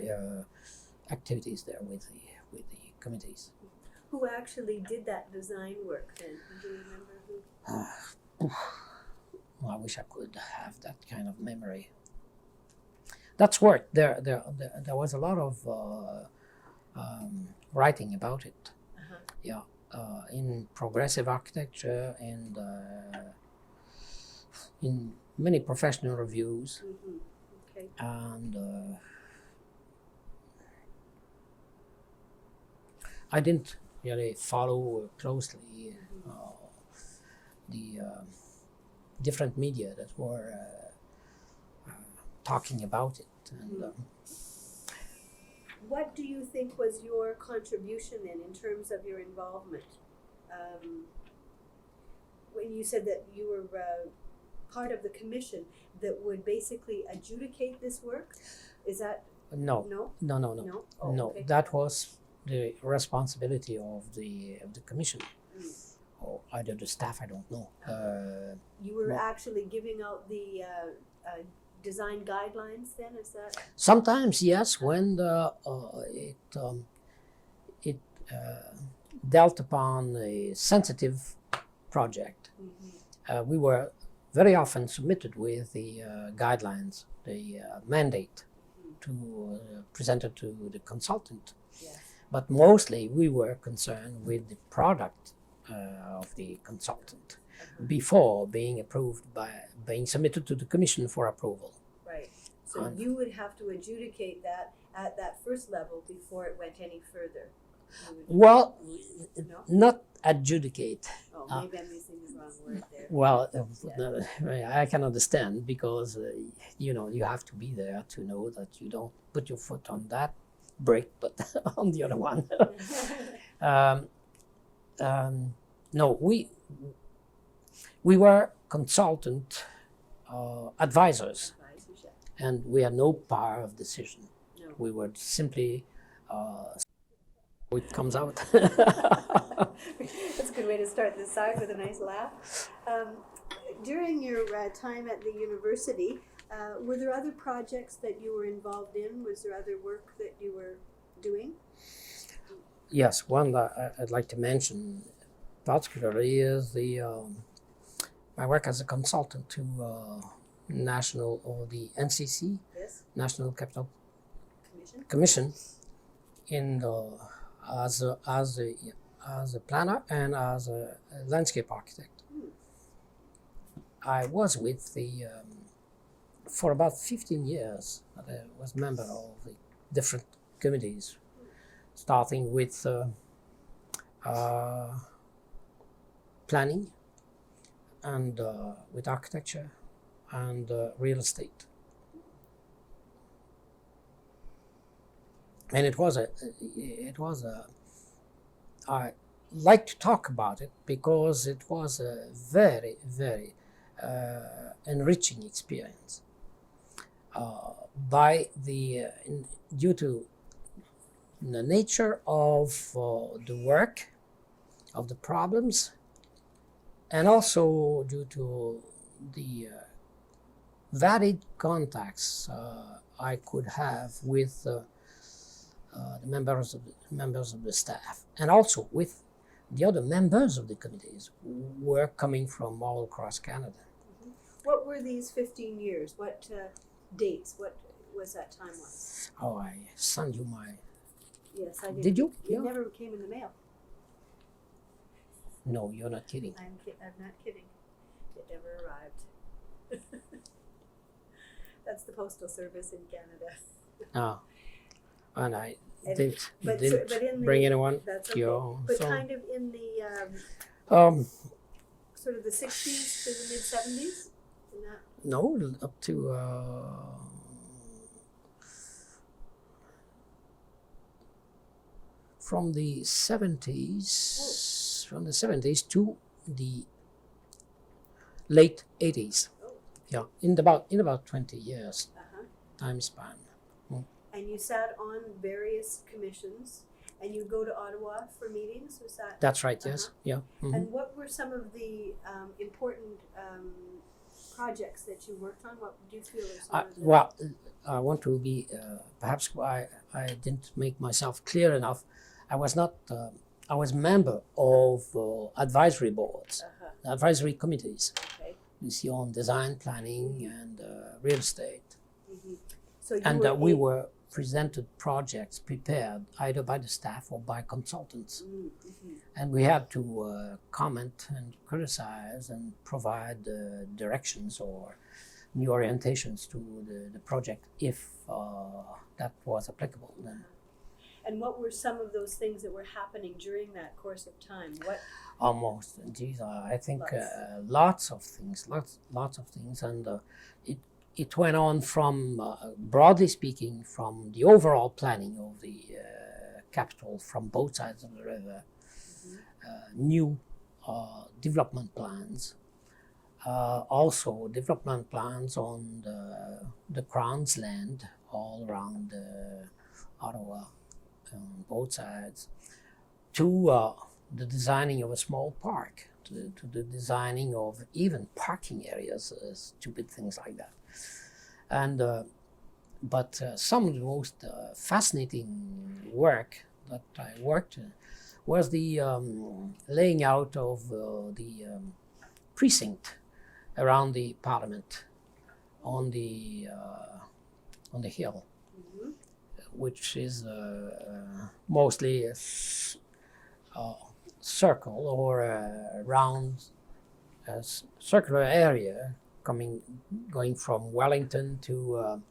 activities there with the committees. Who actually did that design work then? Do you remember who? I wish I could have that kind of memory. That's work. There was a lot of writing about it. Yeah, in progressive architecture and in many professional reviews. Okay. And I didn't really follow closely the different media that were talking about it. And, what do you think was your contribution then in terms of your involvement? When you said that you were part of the commission that would basically adjudicate this work, is that No. Oh, No, okay. that was the responsibility of the commission, or either the staff. I don't know. You were actually giving out the design guidelines then, is that? Sometimes, yes, when it dealt upon a sensitive project, we were very often submitted with the guidelines, the mandate to presented to the consultant. Yes. But mostly we were concerned with the product of the consultant before being being submitted to the commission for approval. Right. So you would have to adjudicate that at that first level before it went any further. Well, No? not adjudicate. Oh, maybe I'm using the wrong word there. Well, I can understand, because you have to be there to know that you don't put your foot on that brake, but on the other one. No, we were consultant advisors, and we had no power of decision. No. We were simply it comes out. That's a good way to start this side, with a nice laugh. During your time at the university, were there other projects that you were involved in? Was there other work that you were doing? Yes, one that I'd like to mention particularly is the I work as a consultant to national or the NCC, Yes. National Capital Commission. Commission, in the, as a planner and as a landscape architect. I was with the for about 15 years. I was member of the different committees, starting with planning and with architecture and real estate. And I like to talk about it because it was a very, very enriching experience. Due to the nature of the work, of the problems, and also due to the varied contacts I could have with the members of the staff, and also with the other members of the committees who were coming from all across Canada. Mm-hmm. What were these 15 years? What dates? What was that time like? Oh, I sent you my... Yes, I did. Did you? It never came in the mail. No, you're not kidding. I'm not kidding. It never arrived. That's the postal service in Canada. Oh, and I And- didn't but in bring the- anyone. That's okay. Your But phone. kind of in the sort of the 60s to the mid 70s. No, up to from the 70s, from the 70s to the late 80s. Oh. Yeah, in about 20 years time span. And you sat on various commissions, and you go to Ottawa for meetings. Was that? That's right. Yes. Yeah. Mhm. And what were some of the important projects that you worked on? What do you feel are some of the... Well, I want to be perhaps I didn't make myself clear enough. I was not. I was member of advisory boards, advisory committees. Okay. You see, on design, planning, and real estate. Mm-hmm. So you And were we were presented projects prepared either by the staff or by consultants. Mm-hmm. And we had to comment and criticize and provide directions or new orientations to the project if that was applicable. Then. And what were some of those things that were happening during that course of time? What? Almost, geez, I think lots of things, and it went on from, broadly speaking, from the overall planning of the capital from both sides of the river, new development plans, also development plans on the Crown's land all around Ottawa on both sides, to the designing of a small park, to the designing of even parking areas, stupid things like that. And but some of the most fascinating work that I worked in was the laying out of the precinct around the Parliament on the hill, which is mostly a circle or a round, circular area going from Wellington to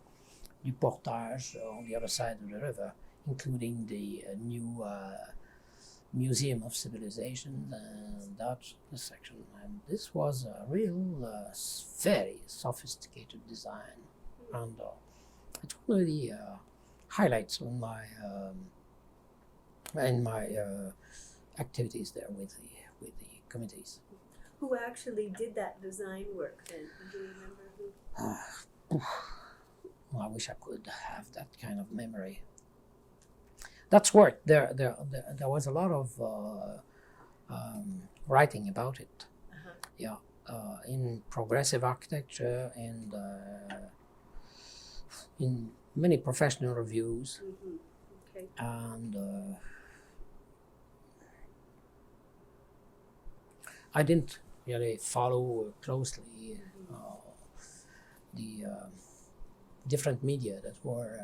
Du Portage on the other side of the river, including the new Museum of Civilization, and that's the section. And this was a real, very sophisticated design, and it's one of the highlights on my activities there with the committees. Who actually did that design work then? Do you remember who? Well, I wish I could have that kind of memory. That's work. There was a lot of writing about it. Yeah, in progressive architecture and in many professional reviews. Okay. And I didn't really follow closely the different media that were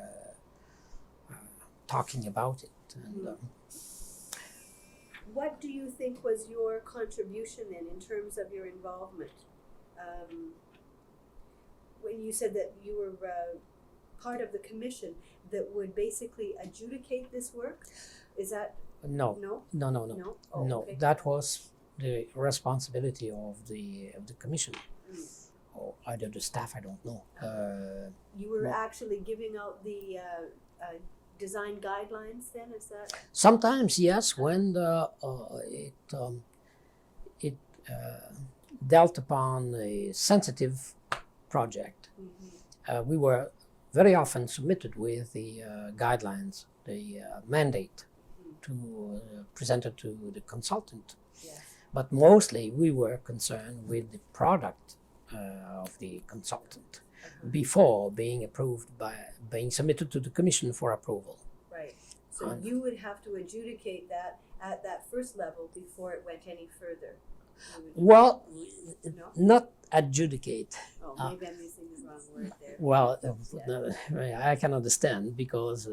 talking about it. And, what do you think was your contribution then in terms of your involvement? When you said that you were part of the commission that would basically adjudicate this work, is that no? No. Oh, No. okay. That was the responsibility of the commission, or either the staff. I don't know. You were actually giving out the design guidelines then, is that? Sometimes, yes, when it dealt upon a sensitive project, we were very often submitted with the guidelines, the mandate to presented to the consultant. Yes. But mostly we were concerned with the product of the consultant before being being submitted to the commission for approval. Right. So you would have to adjudicate that at that first level before it went any further. Well, No? not adjudicate. Oh, maybe I'm using the wrong word there. Well, I can understand, because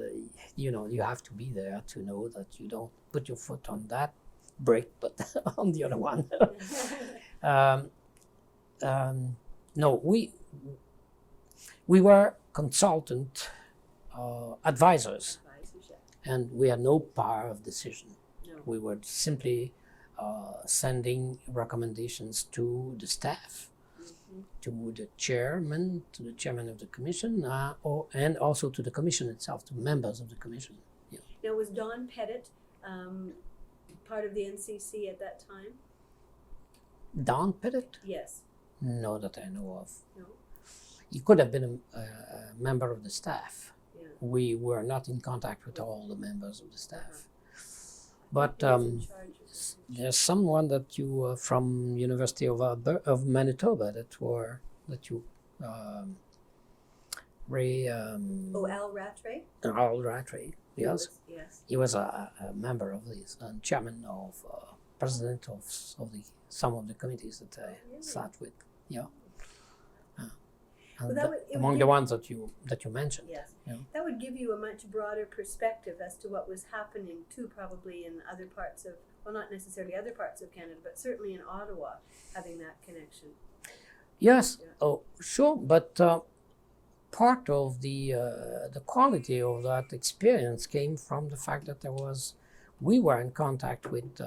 you have to be there to know that you don't put your foot on that brake, but on the other one. No, we were consultant advisors, and we had no power of decision. No. We were simply sending recommendations to the staff, to the chairman of the commission, and also to the commission itself, to members of the commission. Yeah. Now, was Don Pettit part of the NCC at that time? Don Pettit? Yes. No, that I know of. No. He could have been a member of the staff. Yeah. We were not in contact with all the members of the staff. But He was in charge of it. there's someone that you from University of Manitoba that you Ray Al Rattray? Al Rattray. Yes, Yes. he was a member of this and chairman of president of some of the committees that I sat with. Yeah. And Well, among the ones that you mentioned. Yes. Yeah. That would give you a much broader perspective as to what was happening too, probably in other parts of, well, not necessarily other parts of Canada, but certainly in Ottawa, having that connection. Yes. Yeah. Oh, sure. But part of the quality of that experience came from the fact that we were in contact with.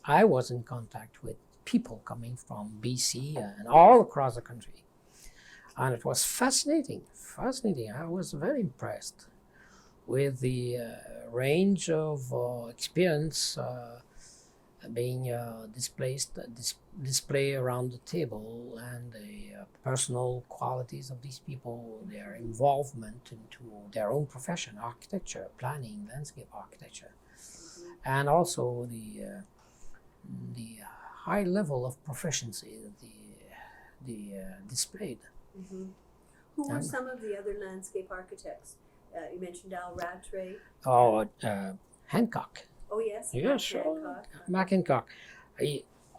I was in contact with people coming from BC and all across the country. And it was fascinating. I was very impressed with the range of experience being displayed around the table, and the personal qualities of these people, their involvement into their own profession, architecture, planning, landscape architecture, and also the high level of proficiency that they displayed. Who were some of the other landscape architects? You mentioned Al Rattray. Oh, Hancock. Oh, yes. Yes, Hancock. Hancock.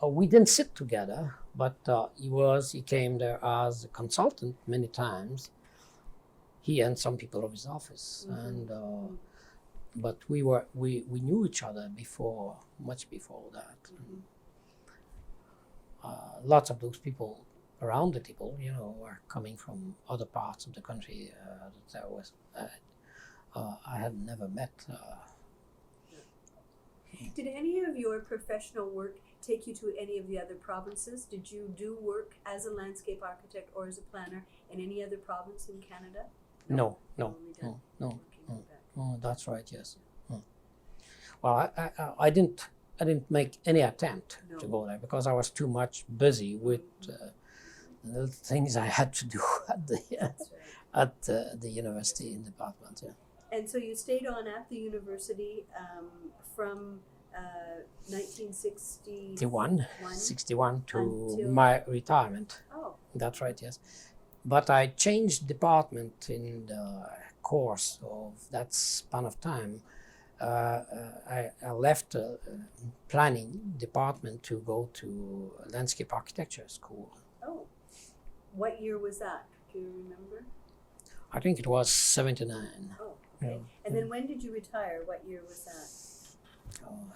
We didn't sit together, but he came there as a consultant many times. He and some people of his office, and but we knew each other much before that. Lots of those people around the table, were coming from other parts of the country that I had never met. Did any of your professional work take you to any of the other provinces? Did you do work as a landscape architect or as a planner in any other province in Canada? No. That's right. Yes. Well, I didn't make any attempt to go there because I was too much busy with the things I had to do at the university in department. Yeah. And so you stayed on at the university from 1961 to until my retirement. Oh. That's right, yes. But I changed department in the course of that span of time I left planning department to go to landscape architecture school. Oh, what year was that? Do you remember? I think it was 79. Oh, okay. Yeah. And then when did you retire? What year was that? Oh,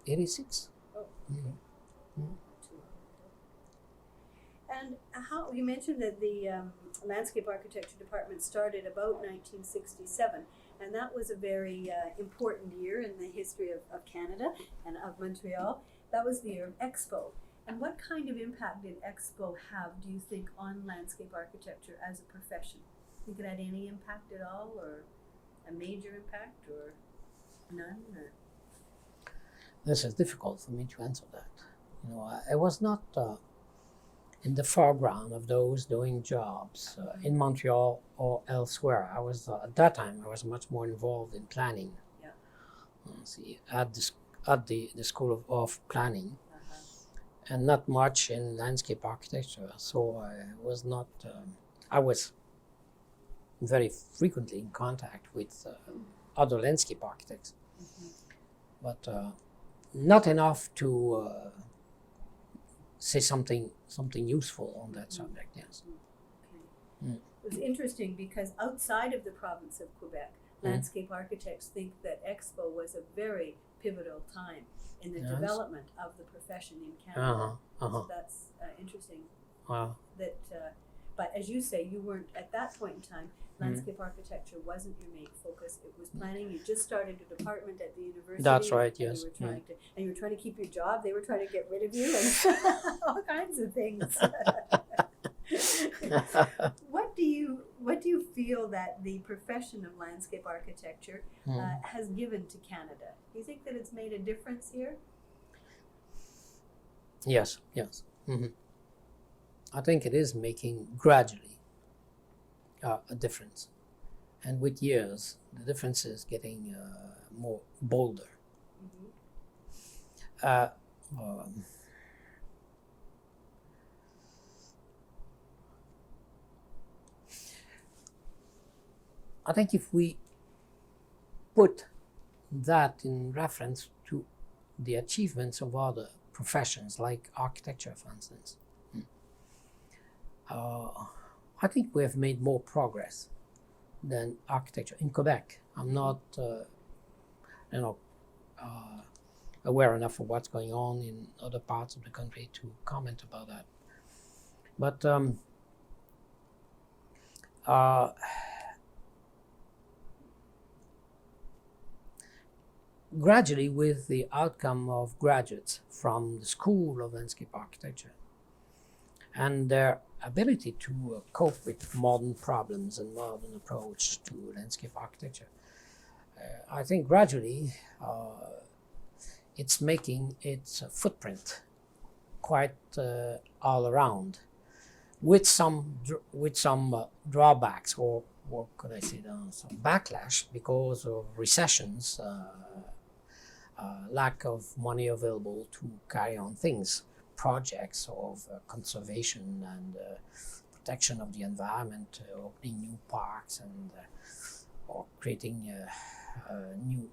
86. Oh, Mhm. Mhm. and how you mentioned that the landscape architecture department started about 1967, and that was a very important year in the history of Canada and of Montreal. That was the year of Expo. And what kind of impact did Expo have, do you think, on landscape architecture as a profession? Think it had any impact at all, or a major impact, or none? Or? This is difficult for me to answer that. You know, I was not in the foreground of those doing jobs in Montreal or elsewhere. I was at that time I was much more involved in planning. Yeah. See, at the School of Planning, Uh-huh. and not much in landscape architecture. So I was not. I was very frequently in contact with other landscape architects, but not enough to say something useful on that subject. Yes. Okay. It was interesting because outside of the province of Quebec, landscape architects think that Expo was a very pivotal time in the development of the profession in Canada. So that's interesting. That, but as you say, you weren't at that point in time. Landscape architecture wasn't your main focus. It was planning. You just started a department at the university. That's right. Yes. You were trying to keep your job. They were trying to get rid of you, and all kinds of things. What do you feel that the profession of landscape architecture has given to Canada? Do you think that it's made a difference here? Yes. Yes. I think it is making gradually a difference, and with years, the difference is getting more bolder. I think if we put that in reference to the achievements of other professions, like architecture, for instance, I think we have made more progress than architecture in Quebec. I'm not, aware enough of what's going on in other parts of the country to comment about that. But gradually, with the outcome of graduates from the School of Landscape Architecture and their ability to cope with modern problems and modern approach to landscape architecture, I think gradually it's making its footprint quite all around, with some drawbacks, or what could I say, some backlash because of recessions, lack of money available to carry on things, projects of conservation and protection of the environment, opening new parks and or creating new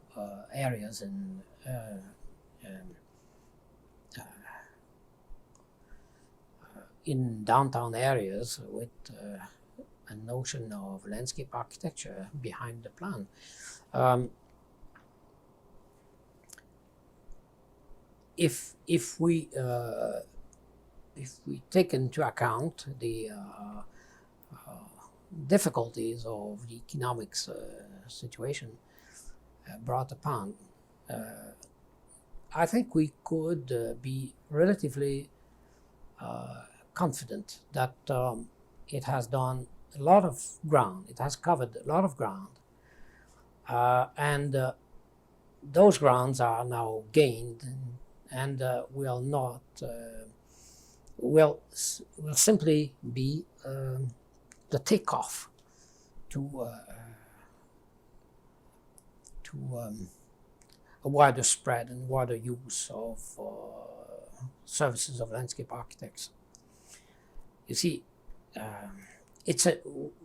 areas in downtown areas with a notion of landscape architecture behind the plan. If we take into account the difficulties of the economics situation brought upon, I think we could be relatively confident that it has done a lot of ground. It has covered a lot of ground, and those grounds are now gained, and will not will simply be the takeoff to a wider spread and wider use of services of landscape architects. You see,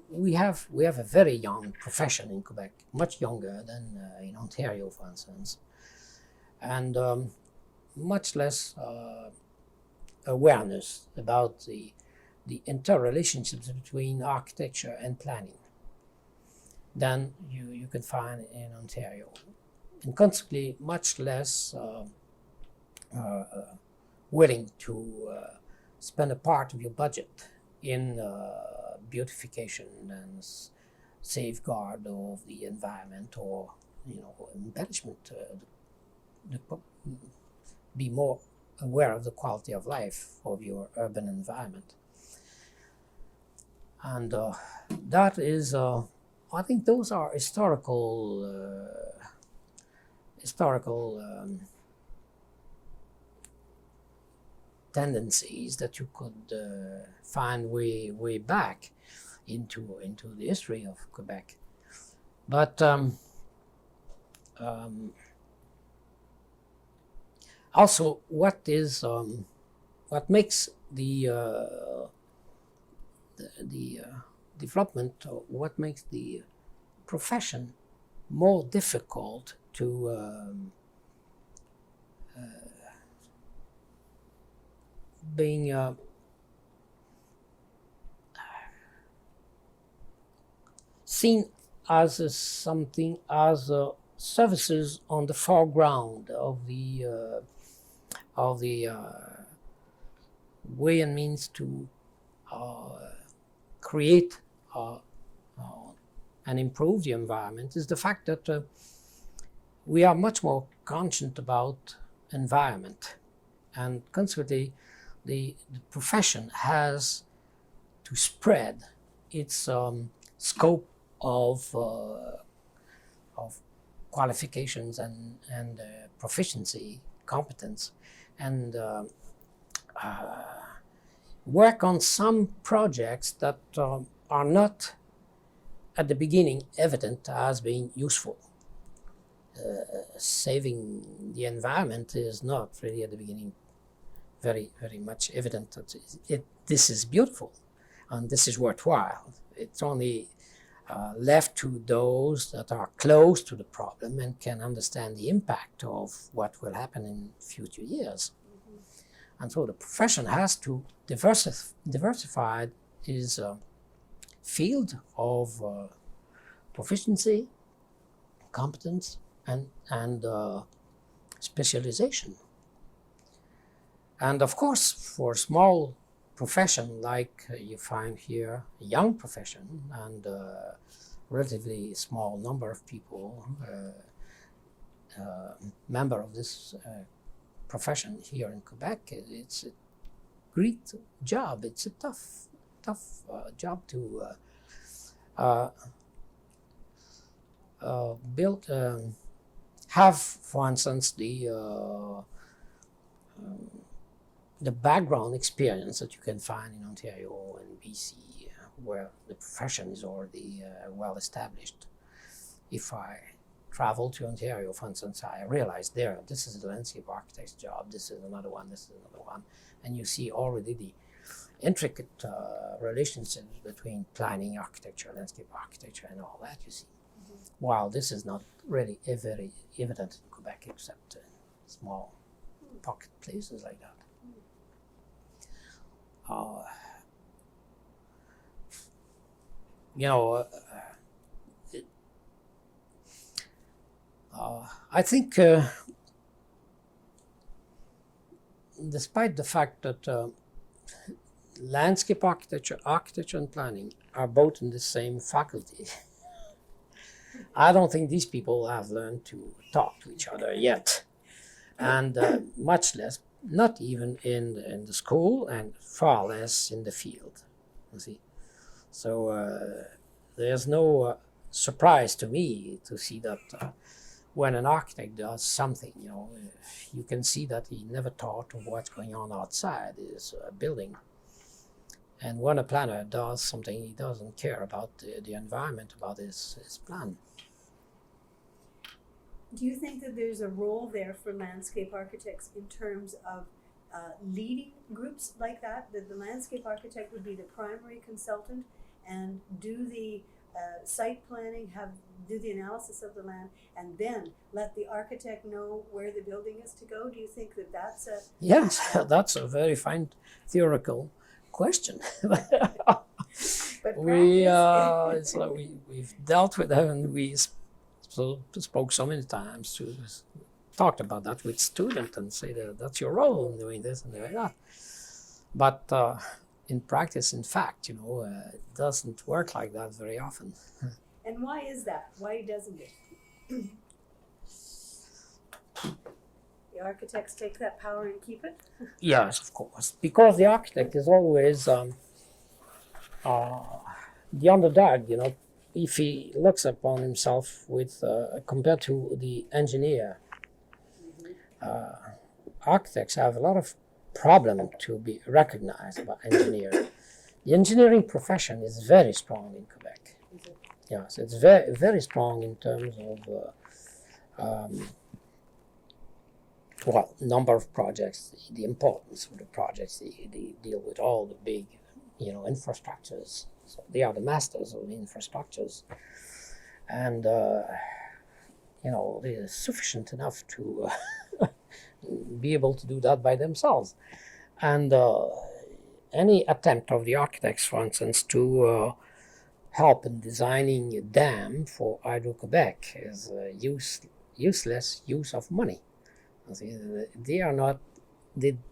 we have a very young profession in Quebec, much younger than in Ontario, for instance, and much less awareness about the interrelationships between architecture and planning than you can find in Ontario, and consequently much less willing to spend a part of your budget in beautification and safeguard of the environment, or embellishment, be more aware of the quality of life of your urban environment. And that is, I think those are historical tendencies that you could find way back into the history of Quebec. But also, what makes the development, or what makes the profession more difficult to being seen as something as services on the foreground of the way and means to create and improve the environment, is the fact that we are much more conscious about environment, and consequently the profession has to spread its scope of qualifications and proficiency, competence, and work on some projects that are not at the beginning evident as being useful. Saving the environment is not really at the beginning very much evident that this is beautiful and this is worthwhile. It's only left to those that are close to the problem and can understand the impact of what will happen in future years. Mm-hmm. And so the profession has to diversify its field of proficiency, competence, and specialization. And of course, for a small profession like you find here, a young profession, and relatively small number of people member of this profession here in Quebec, it's a great job. It's a tough job to build, have, for instance, the background experience that you can find in Ontario and BC, where the profession is already well established. If I travel to Ontario, for instance, I realize there, this is the landscape architect's job, this is another one, this is another one, and you see already the intricate relationships between planning, architecture, landscape architecture, and all that, you see. Mm-hmm. While this is not really very evident in Quebec, except in small pocket places like that. I think despite the fact that landscape architecture and planning are both in the same faculty, I don't think these people have learned to talk to each other yet, and much less, not even in the school, and far less in the field, you see. So there's no surprise to me to see that when an architect does something, you can see that he never thought of what's going on outside his building. And when a planner does something, he doesn't care about the environment, about his plan. Do you think that there's a role there for landscape architects in terms of leading groups like that the landscape architect would be the primary consultant, and do the site planning, do the analysis of the land, and then let the architect know where the building is to go? Do you think that that's a... Yes, that's a very fine theoretical question. But It's like we've dealt with that, and we spoke so many times talked about that with students and say that that's your role in doing this and doing that. But in practice, in fact, it doesn't work like that very often. And why is that? Why doesn't it? The architects take that power and keep it? Yes, of course, because the architect is always the underdog. If he looks upon himself with compared to the engineer, architects have a lot of problem to be recognized by engineers. The engineering profession is very strong in Quebec. Yes, it's very, very strong in terms of number of projects, the importance of the projects. They deal with all the big, infrastructures. So they are the masters of the infrastructures, and they're sufficient enough to be able to do that by themselves. And any attempt of the architects, for instance, to help in designing a dam for Hydro-Quebec is useless use of money. They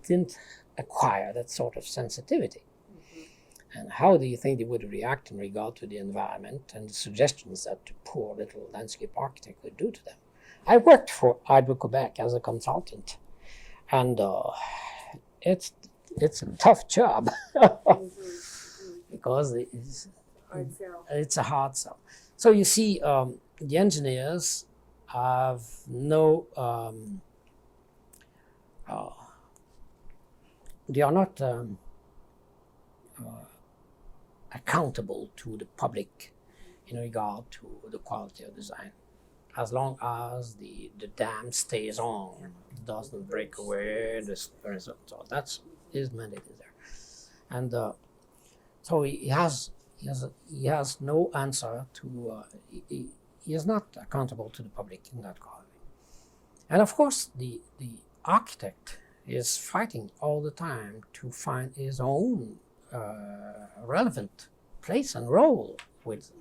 didn't acquire that sort of sensitivity. And how do you think they would react in regard to the environment and the suggestions that the poor little landscape architect would do to them? I worked for Hydro-Quebec as a consultant, and it's a tough job because it's a hard sell. So you see, the engineers have no, they are not accountable to the public in regard to the quality of design. As long as the dam stays on, doesn't break away, so that's his mandate is there. And so he has no answer to, he is not accountable to the public in that quality. And of course, the architect is fighting all the time to find his own relevant place and role with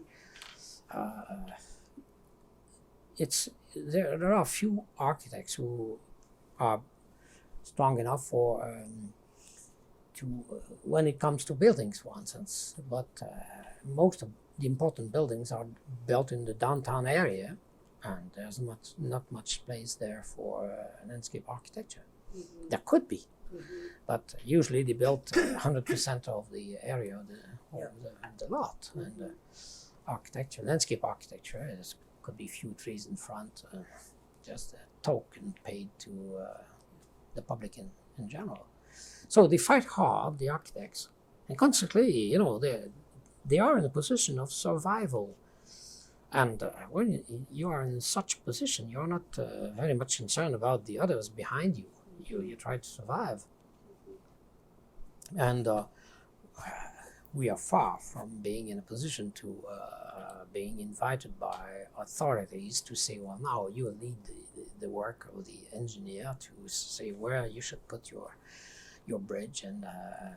there are few architects who are strong enough for when it comes to buildings, for instance, but most of the important buildings are built in the downtown area, and there's not much place there for landscape architecture. Mm-hmm. There could be, but usually they built 100% of the area of the lot. And landscape architecture could be few trees in front, just a token paid to the public in general. So they fight hard, the architects, and consequently, they are in a position of survival. And when you are in such a position, you're not very much concerned about the others behind you. You try to survive. And we are far from being in a position to being invited by authorities to say, well, now you will lead the work of the engineer to say where you should put your bridge, and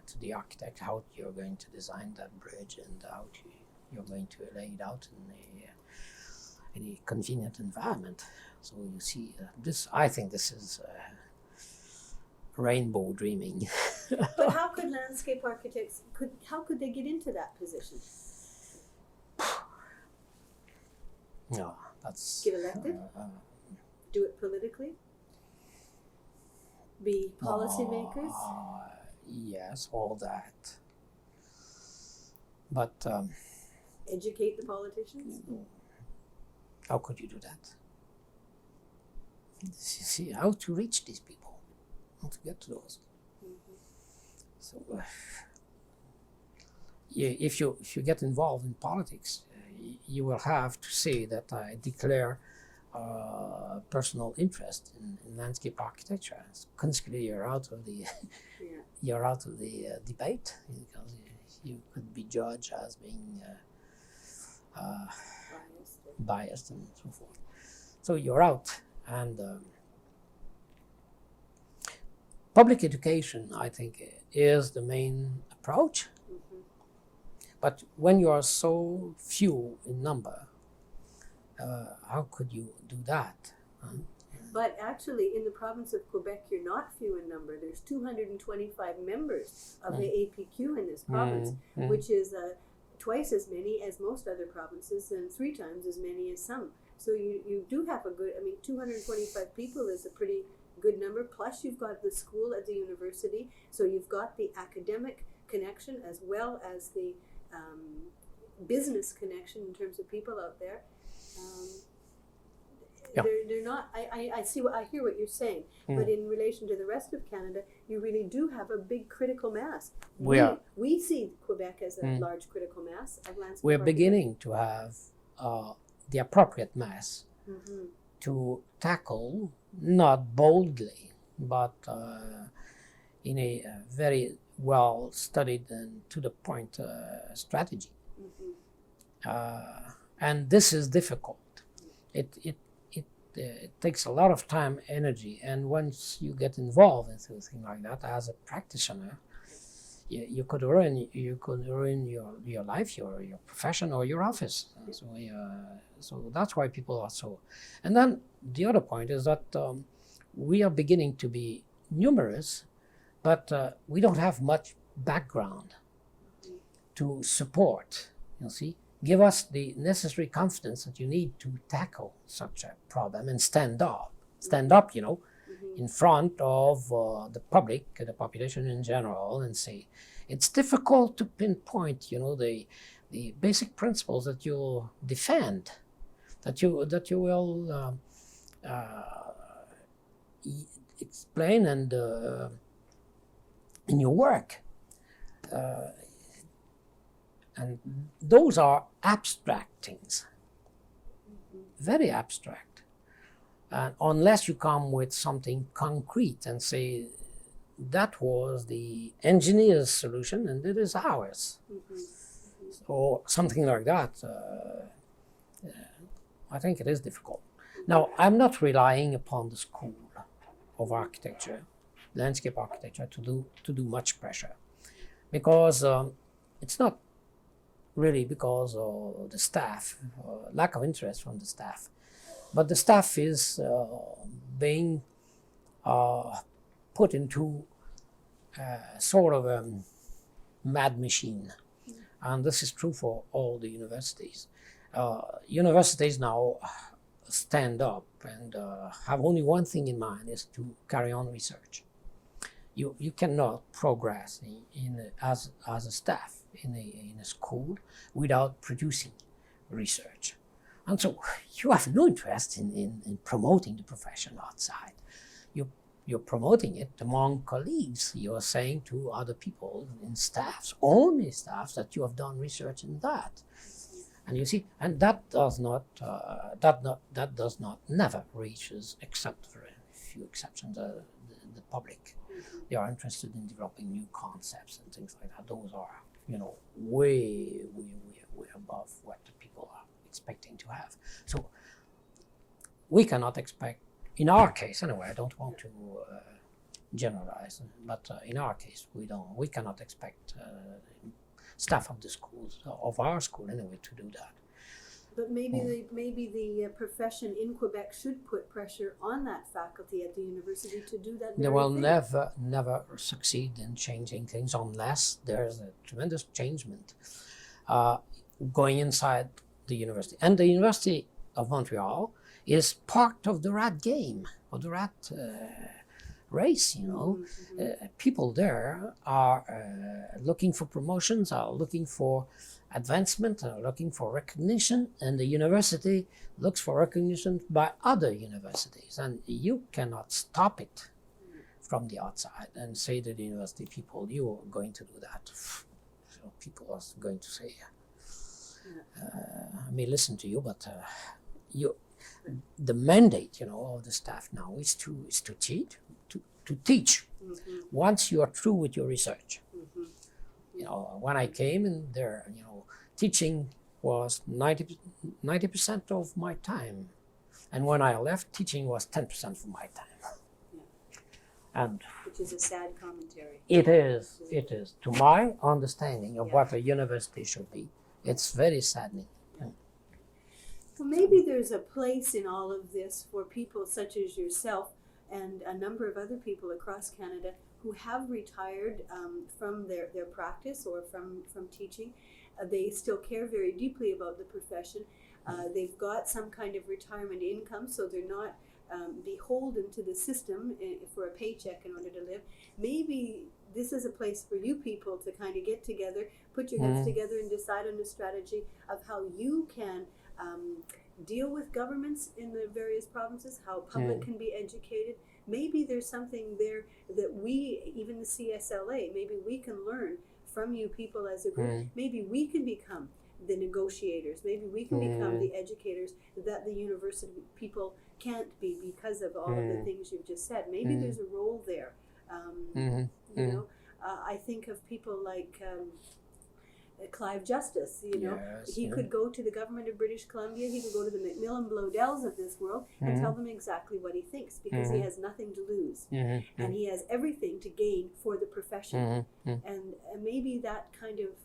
to the architect how you're going to design that bridge and how you're going to lay it out in a convenient environment. So you see, I think this is rainbow dreaming. But how could landscape architects, how could they get into that position? No, that's... Get elected? Do it politically? Be policymakers? Yes, all that. But... educate the politicians? How could you do that? You see, how to reach these people, how to get to those. Mm-hmm. So, if you get involved in politics, you will have to say that I declare personal interest in landscape architecture. So consequently, you're out of the debate because you could be judged as being biased and so forth. So you're out. And public education, I think, is the main approach. But when you are so few in number, how could you do that? But actually, in the province of Quebec, you're not few in number. There's 225 members of the APQ in this province, which is twice as many as most other provinces and 3 times as many as some. So you do have a good, 225 people is a pretty good number. Plus you've got the school at the university. So you've got the academic connection as well as the business connection in terms of people out there. They're not. I hear what you're saying, but in relation to the rest of Canada, you really do have a big critical mass. We see Quebec as a large critical mass of landscape. We're beginning to have the appropriate mass to tackle, not boldly, but in a very well studied and to the point strategy. And this is difficult. It takes a lot of time, energy, and once you get involved in something like that as a practitioner, you could ruin your life, your profession, or your office. So that's why people are so. And then the other point is that we are beginning to be numerous, but we don't have much background to support. You see. Give us the necessary confidence that you need to tackle such a problem and stand up, in front of the public, the population in general, and say, it's difficult to pinpoint, the basic principles that you'll defend, that you will explain and in your work. And those are abstract things, very abstract. And unless you come with something concrete and say, that was the engineer's solution and it is ours, or something like that, I think it is difficult. Now, I'm not relying upon the school of architecture, landscape architecture, to do much pressure, because it's not really because of the staff, lack of interest from the staff. But the staff is being put into sort of a mad machine. And this is true for all the universities. Universities now stand up and have only one thing in mind, is to carry on research. You cannot progress as a staff in a school without producing research. And so you have no interest in promoting the profession outside. You're promoting it among colleagues. You're saying to other people in staffs, only staffs, that you have done research in that. And you see, and that does not never reaches, except for a few exceptions, the public. They are interested in developing new concepts and things like that. Those are, way above what the people are expecting to have. So we cannot expect, in our case anyway, I don't want to generalize, but in our case, we cannot expect staff of the schools, of our school anyway, to do that. But maybe the profession in Quebec should put pressure on that faculty at the university to do that. They will never succeed in changing things unless there's a tremendous changement going inside the university. And the University of Montreal is part of the rat game, or the rat race, people there are looking for promotions, are looking for advancement, are looking for recognition, and the university looks for recognition by other universities, and you cannot stop it from the outside and say to the university people, you are going to do that. So people are going to say, I may listen to you, but the mandate, of the staff now is to teach. Once you are through with your research, You know, when I came in there, you know, teaching was 90% of my time. And when I left, teaching was 10% of my time. Yeah. And which is a sad commentary. it is, to my understanding of Yeah. what a university should be, it's very saddening. Well, maybe there's a place in all of this for people such as yourself and a number of other people across Canada who have retired from their practice or from teaching. They still care very deeply about the profession. They've got some kind of retirement income, so they're not beholden to the system for a paycheck in order to live. Maybe this is a place for you people to kind of get together, put your heads together and decide on a strategy of how you can deal with governments in the various provinces, how public can be educated. Maybe there's something there that we, even the CSLA, maybe we can learn from you people as a group. Maybe we can become the negotiators. Maybe we can become the educators that the university people can't be because of all of the things you've just said. Maybe there's a role there. You know, I think of people like Clive Justice, you know, he could go to the government of British Columbia, he could go to the Macmillan Blodells of this world and tell them exactly what he thinks, because he has nothing to lose and he has everything to gain for the profession. And maybe that kind of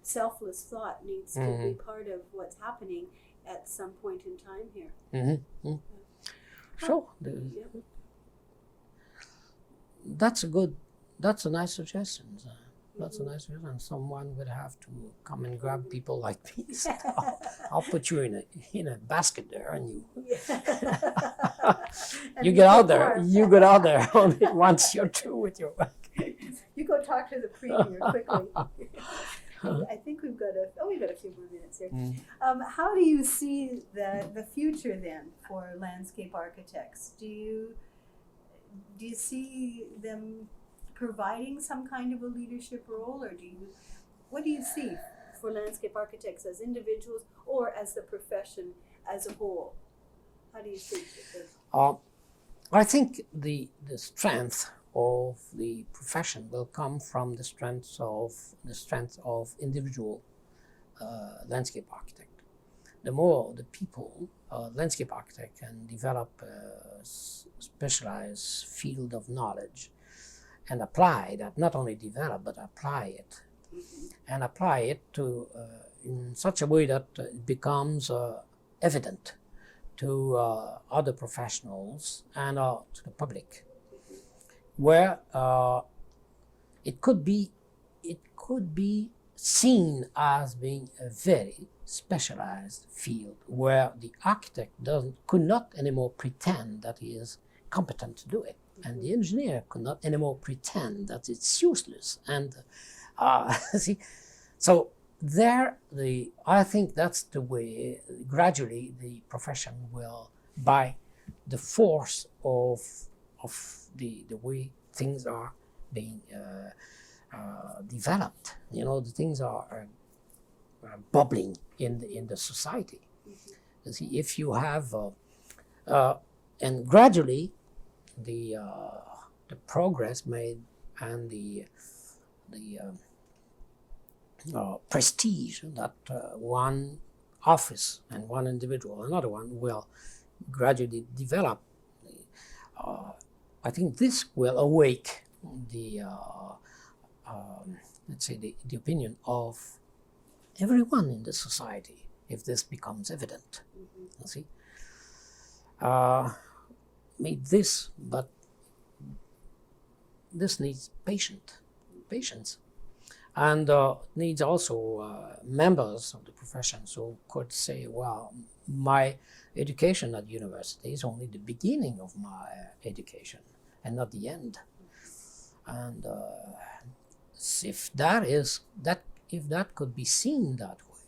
selfless thought needs to be part of what's happening at some point in time here. Sure. That's a nice suggestion. That's a nice suggestion. Someone would have to come and grab people like me. So I'll put you in a basket there, and you you get out there. You get out there only once you're through with your work. You go talk to the premier quickly. I think we've got a few more minutes here. How do you see the future then for landscape architects? Do you see them providing some kind of a leadership role, or what do you see for landscape architects as individuals or as the profession as a whole? How do you think that I think the strength of the profession will come from the strength of individual landscape architect. The more the people, landscape architect, can develop a specialized field of knowledge and apply that, not only develop but apply it, and apply it to in such a way that it becomes evident to other professionals and to the public, where it could be seen as being a very specialized field, where the architect could not anymore pretend that he is competent to do it, and the engineer could not anymore pretend that it's useless. And see, so I think that's the way gradually the profession will, by the force of the way things are being developed. You know, the things are bubbling in the society. You see, if you have and gradually the progress made and the prestige that one office and one individual, another one, will gradually develop, I think this will awake the let's say the opinion of everyone in the society, if this becomes evident. You see, but this needs patience, and needs also members of the profession who could say, well, my education at university is only the beginning of my education and not the end. And if that could be seen that way,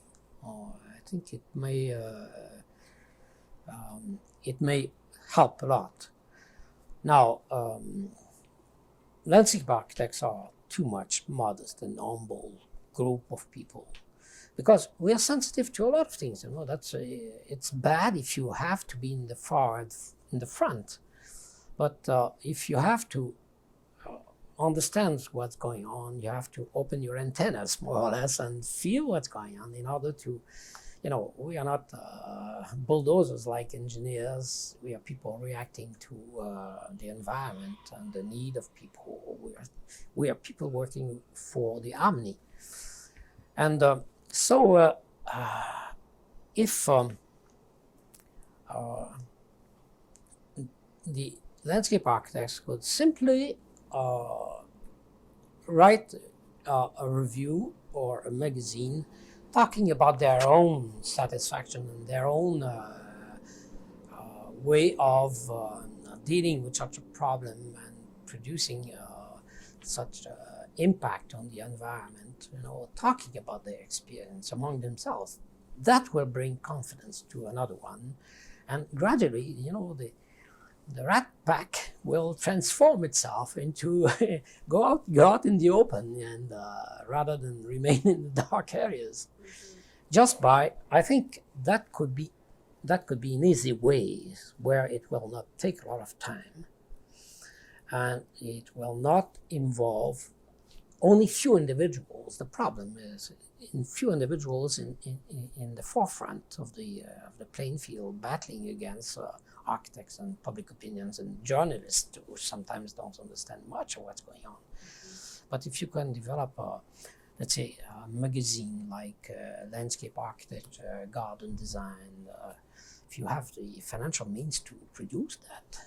I think it may help a lot. Now, landscape architects are too much modest and humble group of people, because we are sensitive to a lot of things. You know, it's bad if you have to be in the front, but if you have to understand what's going on, you have to open your antennas more or less and feel what's going on in order to, we are not bulldozers like engineers. We are people reacting to the environment and the need of people. We are people working for the harmony. And so if the landscape architects could simply write a review or a magazine talking about their own satisfaction and their own way of dealing with such a problem and producing such impact on the environment, talking about their experience among themselves, that will bring confidence to another one. And gradually, the rat pack will transform itself into go out in the open, and rather than remain in the dark areas. Just by, I think that could be an easy way where it will not take a lot of time, and it will not involve only few individuals. The problem is in few individuals in the forefront of the playing field, battling against architects and public opinions and journalists who sometimes don't understand much of what's going on. But if you can develop let's say a magazine like landscape architecture, garden design, if you have the financial means to produce that,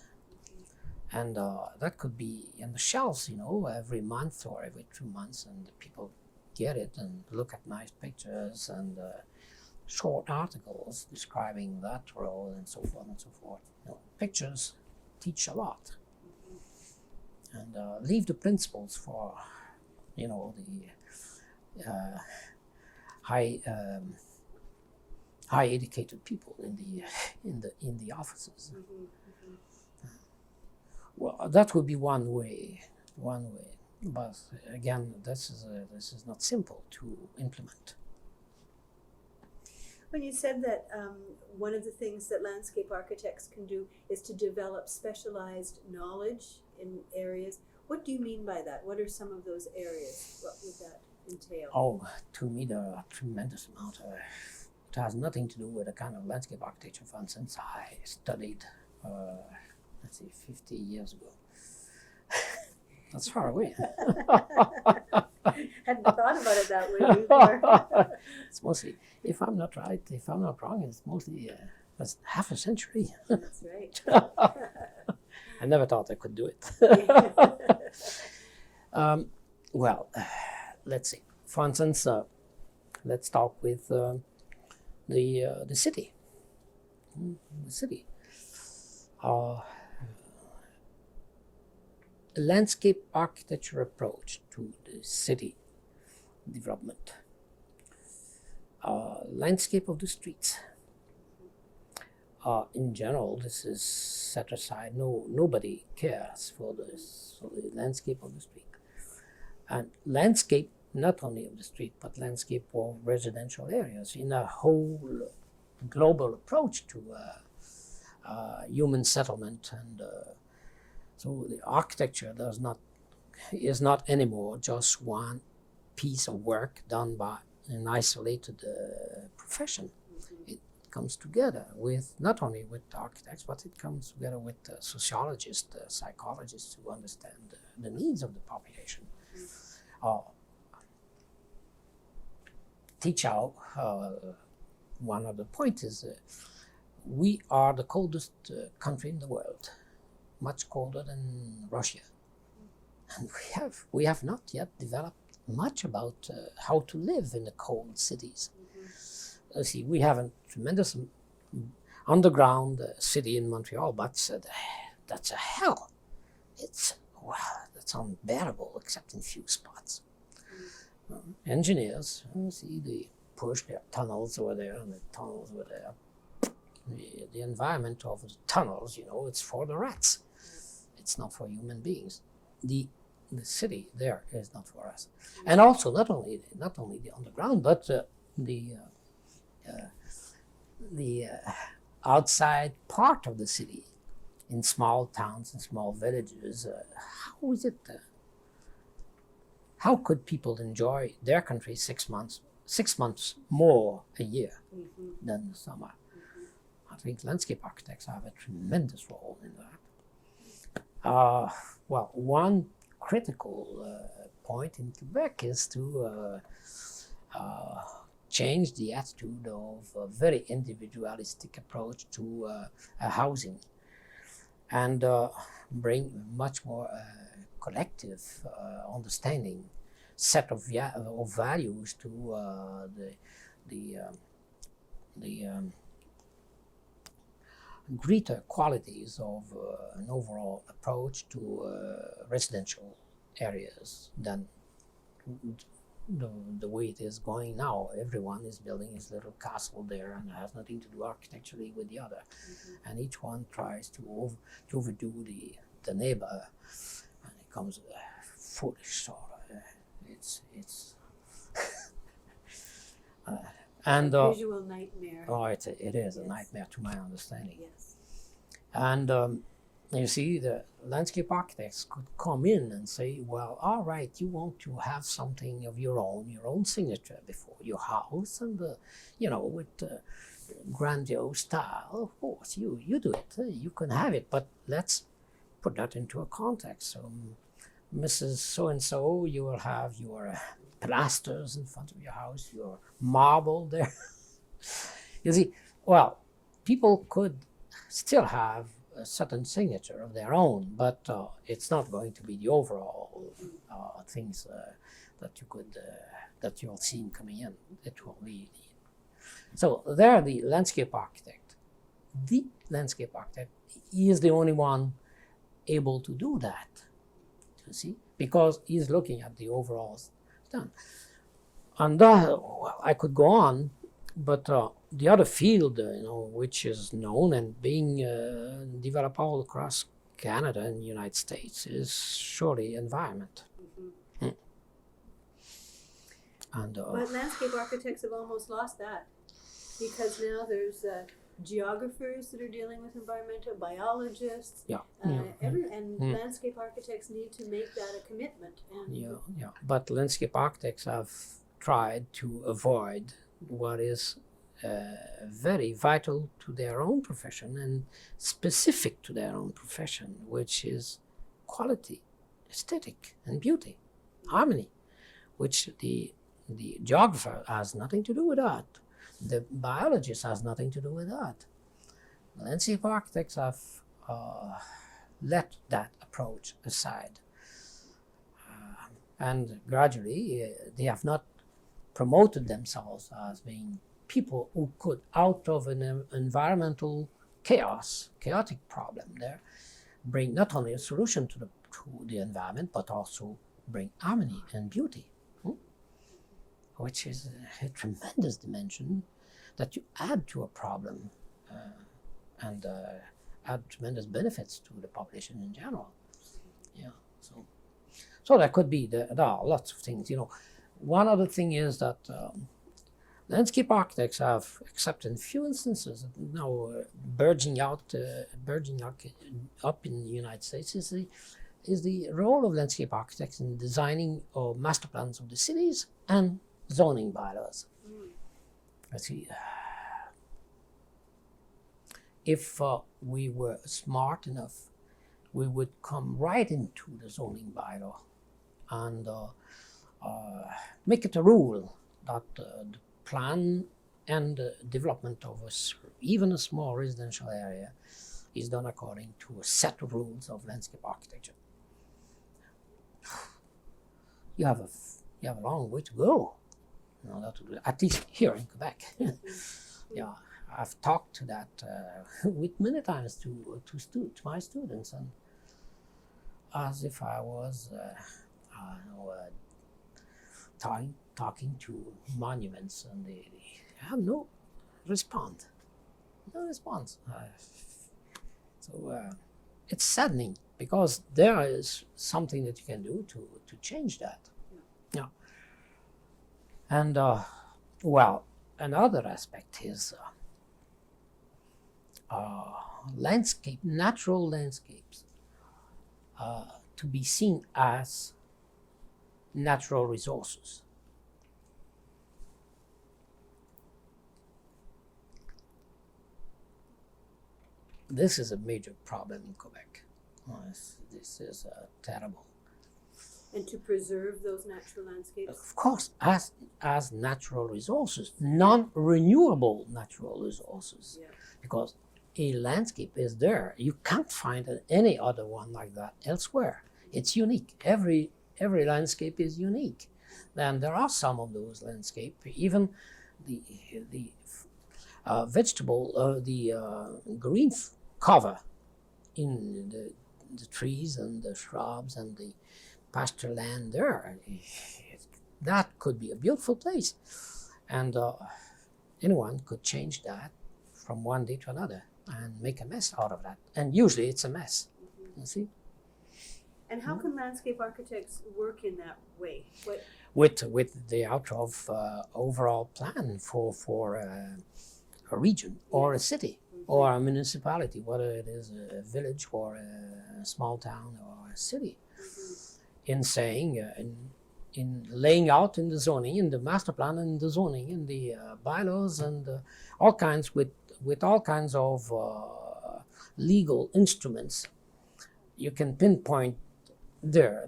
and that could be in the shelves, every month or every 2 months, and people get it and look at nice pictures and short articles describing that role and so forth and so forth. Pictures teach a lot, and leave the principles for, the high educated people in the offices. Well, that would be one way, but again, this is not simple to implement. When you said that one of the things that landscape architects can do is to develop specialized knowledge in areas, what do you mean by that? What are some of those areas? What would that entail? Oh, to me, there are a tremendous amount. It has nothing to do with the kind of landscape architecture, for instance, I studied, 50 years ago. That's far away. Hadn't thought about it that way before. It's mostly, if I'm not wrong, it's mostly that's half a century. That's right. I never thought I could do it. Well, let's see. For instance, let's talk with the city. The city. Landscape architecture approach to the city development. Landscape of the streets. In general, this is set aside. Nobody cares for the landscape of the street. And landscape not only of the street, but landscape of residential areas in a whole global approach to human settlement. And so the architecture is not anymore just one piece of work done by an isolated profession. It comes together with not only with architects, but it comes together with sociologists, psychologists who understand the needs of the population. Teach out one of the points is we are the coldest country in the world, much colder than Russia, and we have not yet developed much about how to live in the cold cities. See, we have a tremendous underground city in Montreal, but that's a hell. That's unbearable, except in few spots. Engineers, see, they push their tunnels over there, and the tunnels over there. The environment of the tunnels, it's for the rats. It's not for human beings. The city there is not for us. And also not only the underground, but the outside part of the city, in small towns and small villages. How is it how could people enjoy their country 6 months more a year than the summer? I think landscape architects have a tremendous role in that. Well, one critical point in Quebec is to change the attitude of a very individualistic approach to housing, and bring much more collective understanding, set of values to the greater qualities of an overall approach to residential areas than the way it is going now. Everyone is building his little castle there and has nothing to do architecturally with the other. And each one tries to overdo the neighbor, and it comes foolish sort of. It's and a visual nightmare. Oh, it is a nightmare to my understanding. Yes. And you see, the landscape architects could come in and say, well, all right, you want to have something of your own signature before your house, and with grandiose style. Of course, you do it. You can have it, but let's put that into a context. So, Mrs. So-and-so, you will have your pilasters in front of your house, your marble there. You see, well, people could still have a certain signature of their own, but it's not going to be the overall things that you'll see coming in. It will be so there. The landscape architect is the only one able to do that. You see, because he's looking at the overall done. And well, I could go on, but the other field, which is known and being developed all across Canada and the United States, is surely environment. And but landscape architects have almost lost that, because now there's geographers that are dealing with environmental, biologists, and landscape architects need to make that a commitment. And but landscape architects have tried to avoid what is very vital to their own profession and specific to their own profession, which is quality, aesthetic, and beauty, harmony, which the geographer has nothing to do with that. The biologist has nothing to do with that. Landscape architects have let that approach aside. And gradually, they have not promoted themselves as being people who could, out of an environmental chaotic problem there, bring not only a solution to the environment, but also bring harmony and beauty, which is a tremendous dimension that you add to a problem and add tremendous benefits to the population in general. So there could be, there are lots of things. One other thing is that landscape architects have, except in few instances, now burgeoning up in the United States, is the role of landscape architects in designing master plans of the cities and zoning bylaws. Let's see. If we were smart enough, we would come right into the zoning bylaw and make it a rule that the plan and the development of even a small residential area is done according to a set of rules of landscape architecture. You have a long way to go. At least here in Quebec. I've talked to that with many times to my students, and as if I was talking to monuments, and they have no response. So it's saddening, because there is something that you can do to change that. And well, another aspect is natural landscapes to be seen as natural resources. This is a major problem in Quebec. This is terrible. And to preserve those natural landscapes? Of course, as natural resources, non-renewable natural resources. Yeah. Because a landscape is there. You can't find any other one like that elsewhere. It's unique. Every landscape is unique. Then there are some of those landscapes, even the vegetable, the green cover in the trees and the shrubs and the pasture land there. That could be a beautiful place. And anyone could change that from one day to another and make a mess out of that. And usually it's a mess, you see? And how can landscape architects work in that way? With the out of overall plan for a region or a city or a municipality, whether it is a village or a small town or a city, in saying, in laying out in the zoning, in the master plan and the zoning, in the bylaws and all kinds with all kinds of legal instruments, you can pinpoint there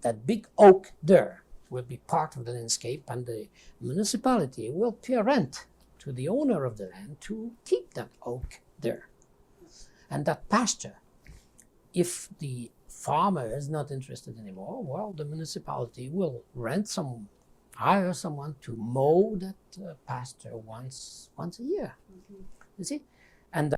that big oak there will be part of the landscape, and the municipality will pay rent to the owner of the land to keep that oak there. And that pasture, if the farmer is not interested anymore, well, the municipality will hire someone to mow that pasture once a year. You see, and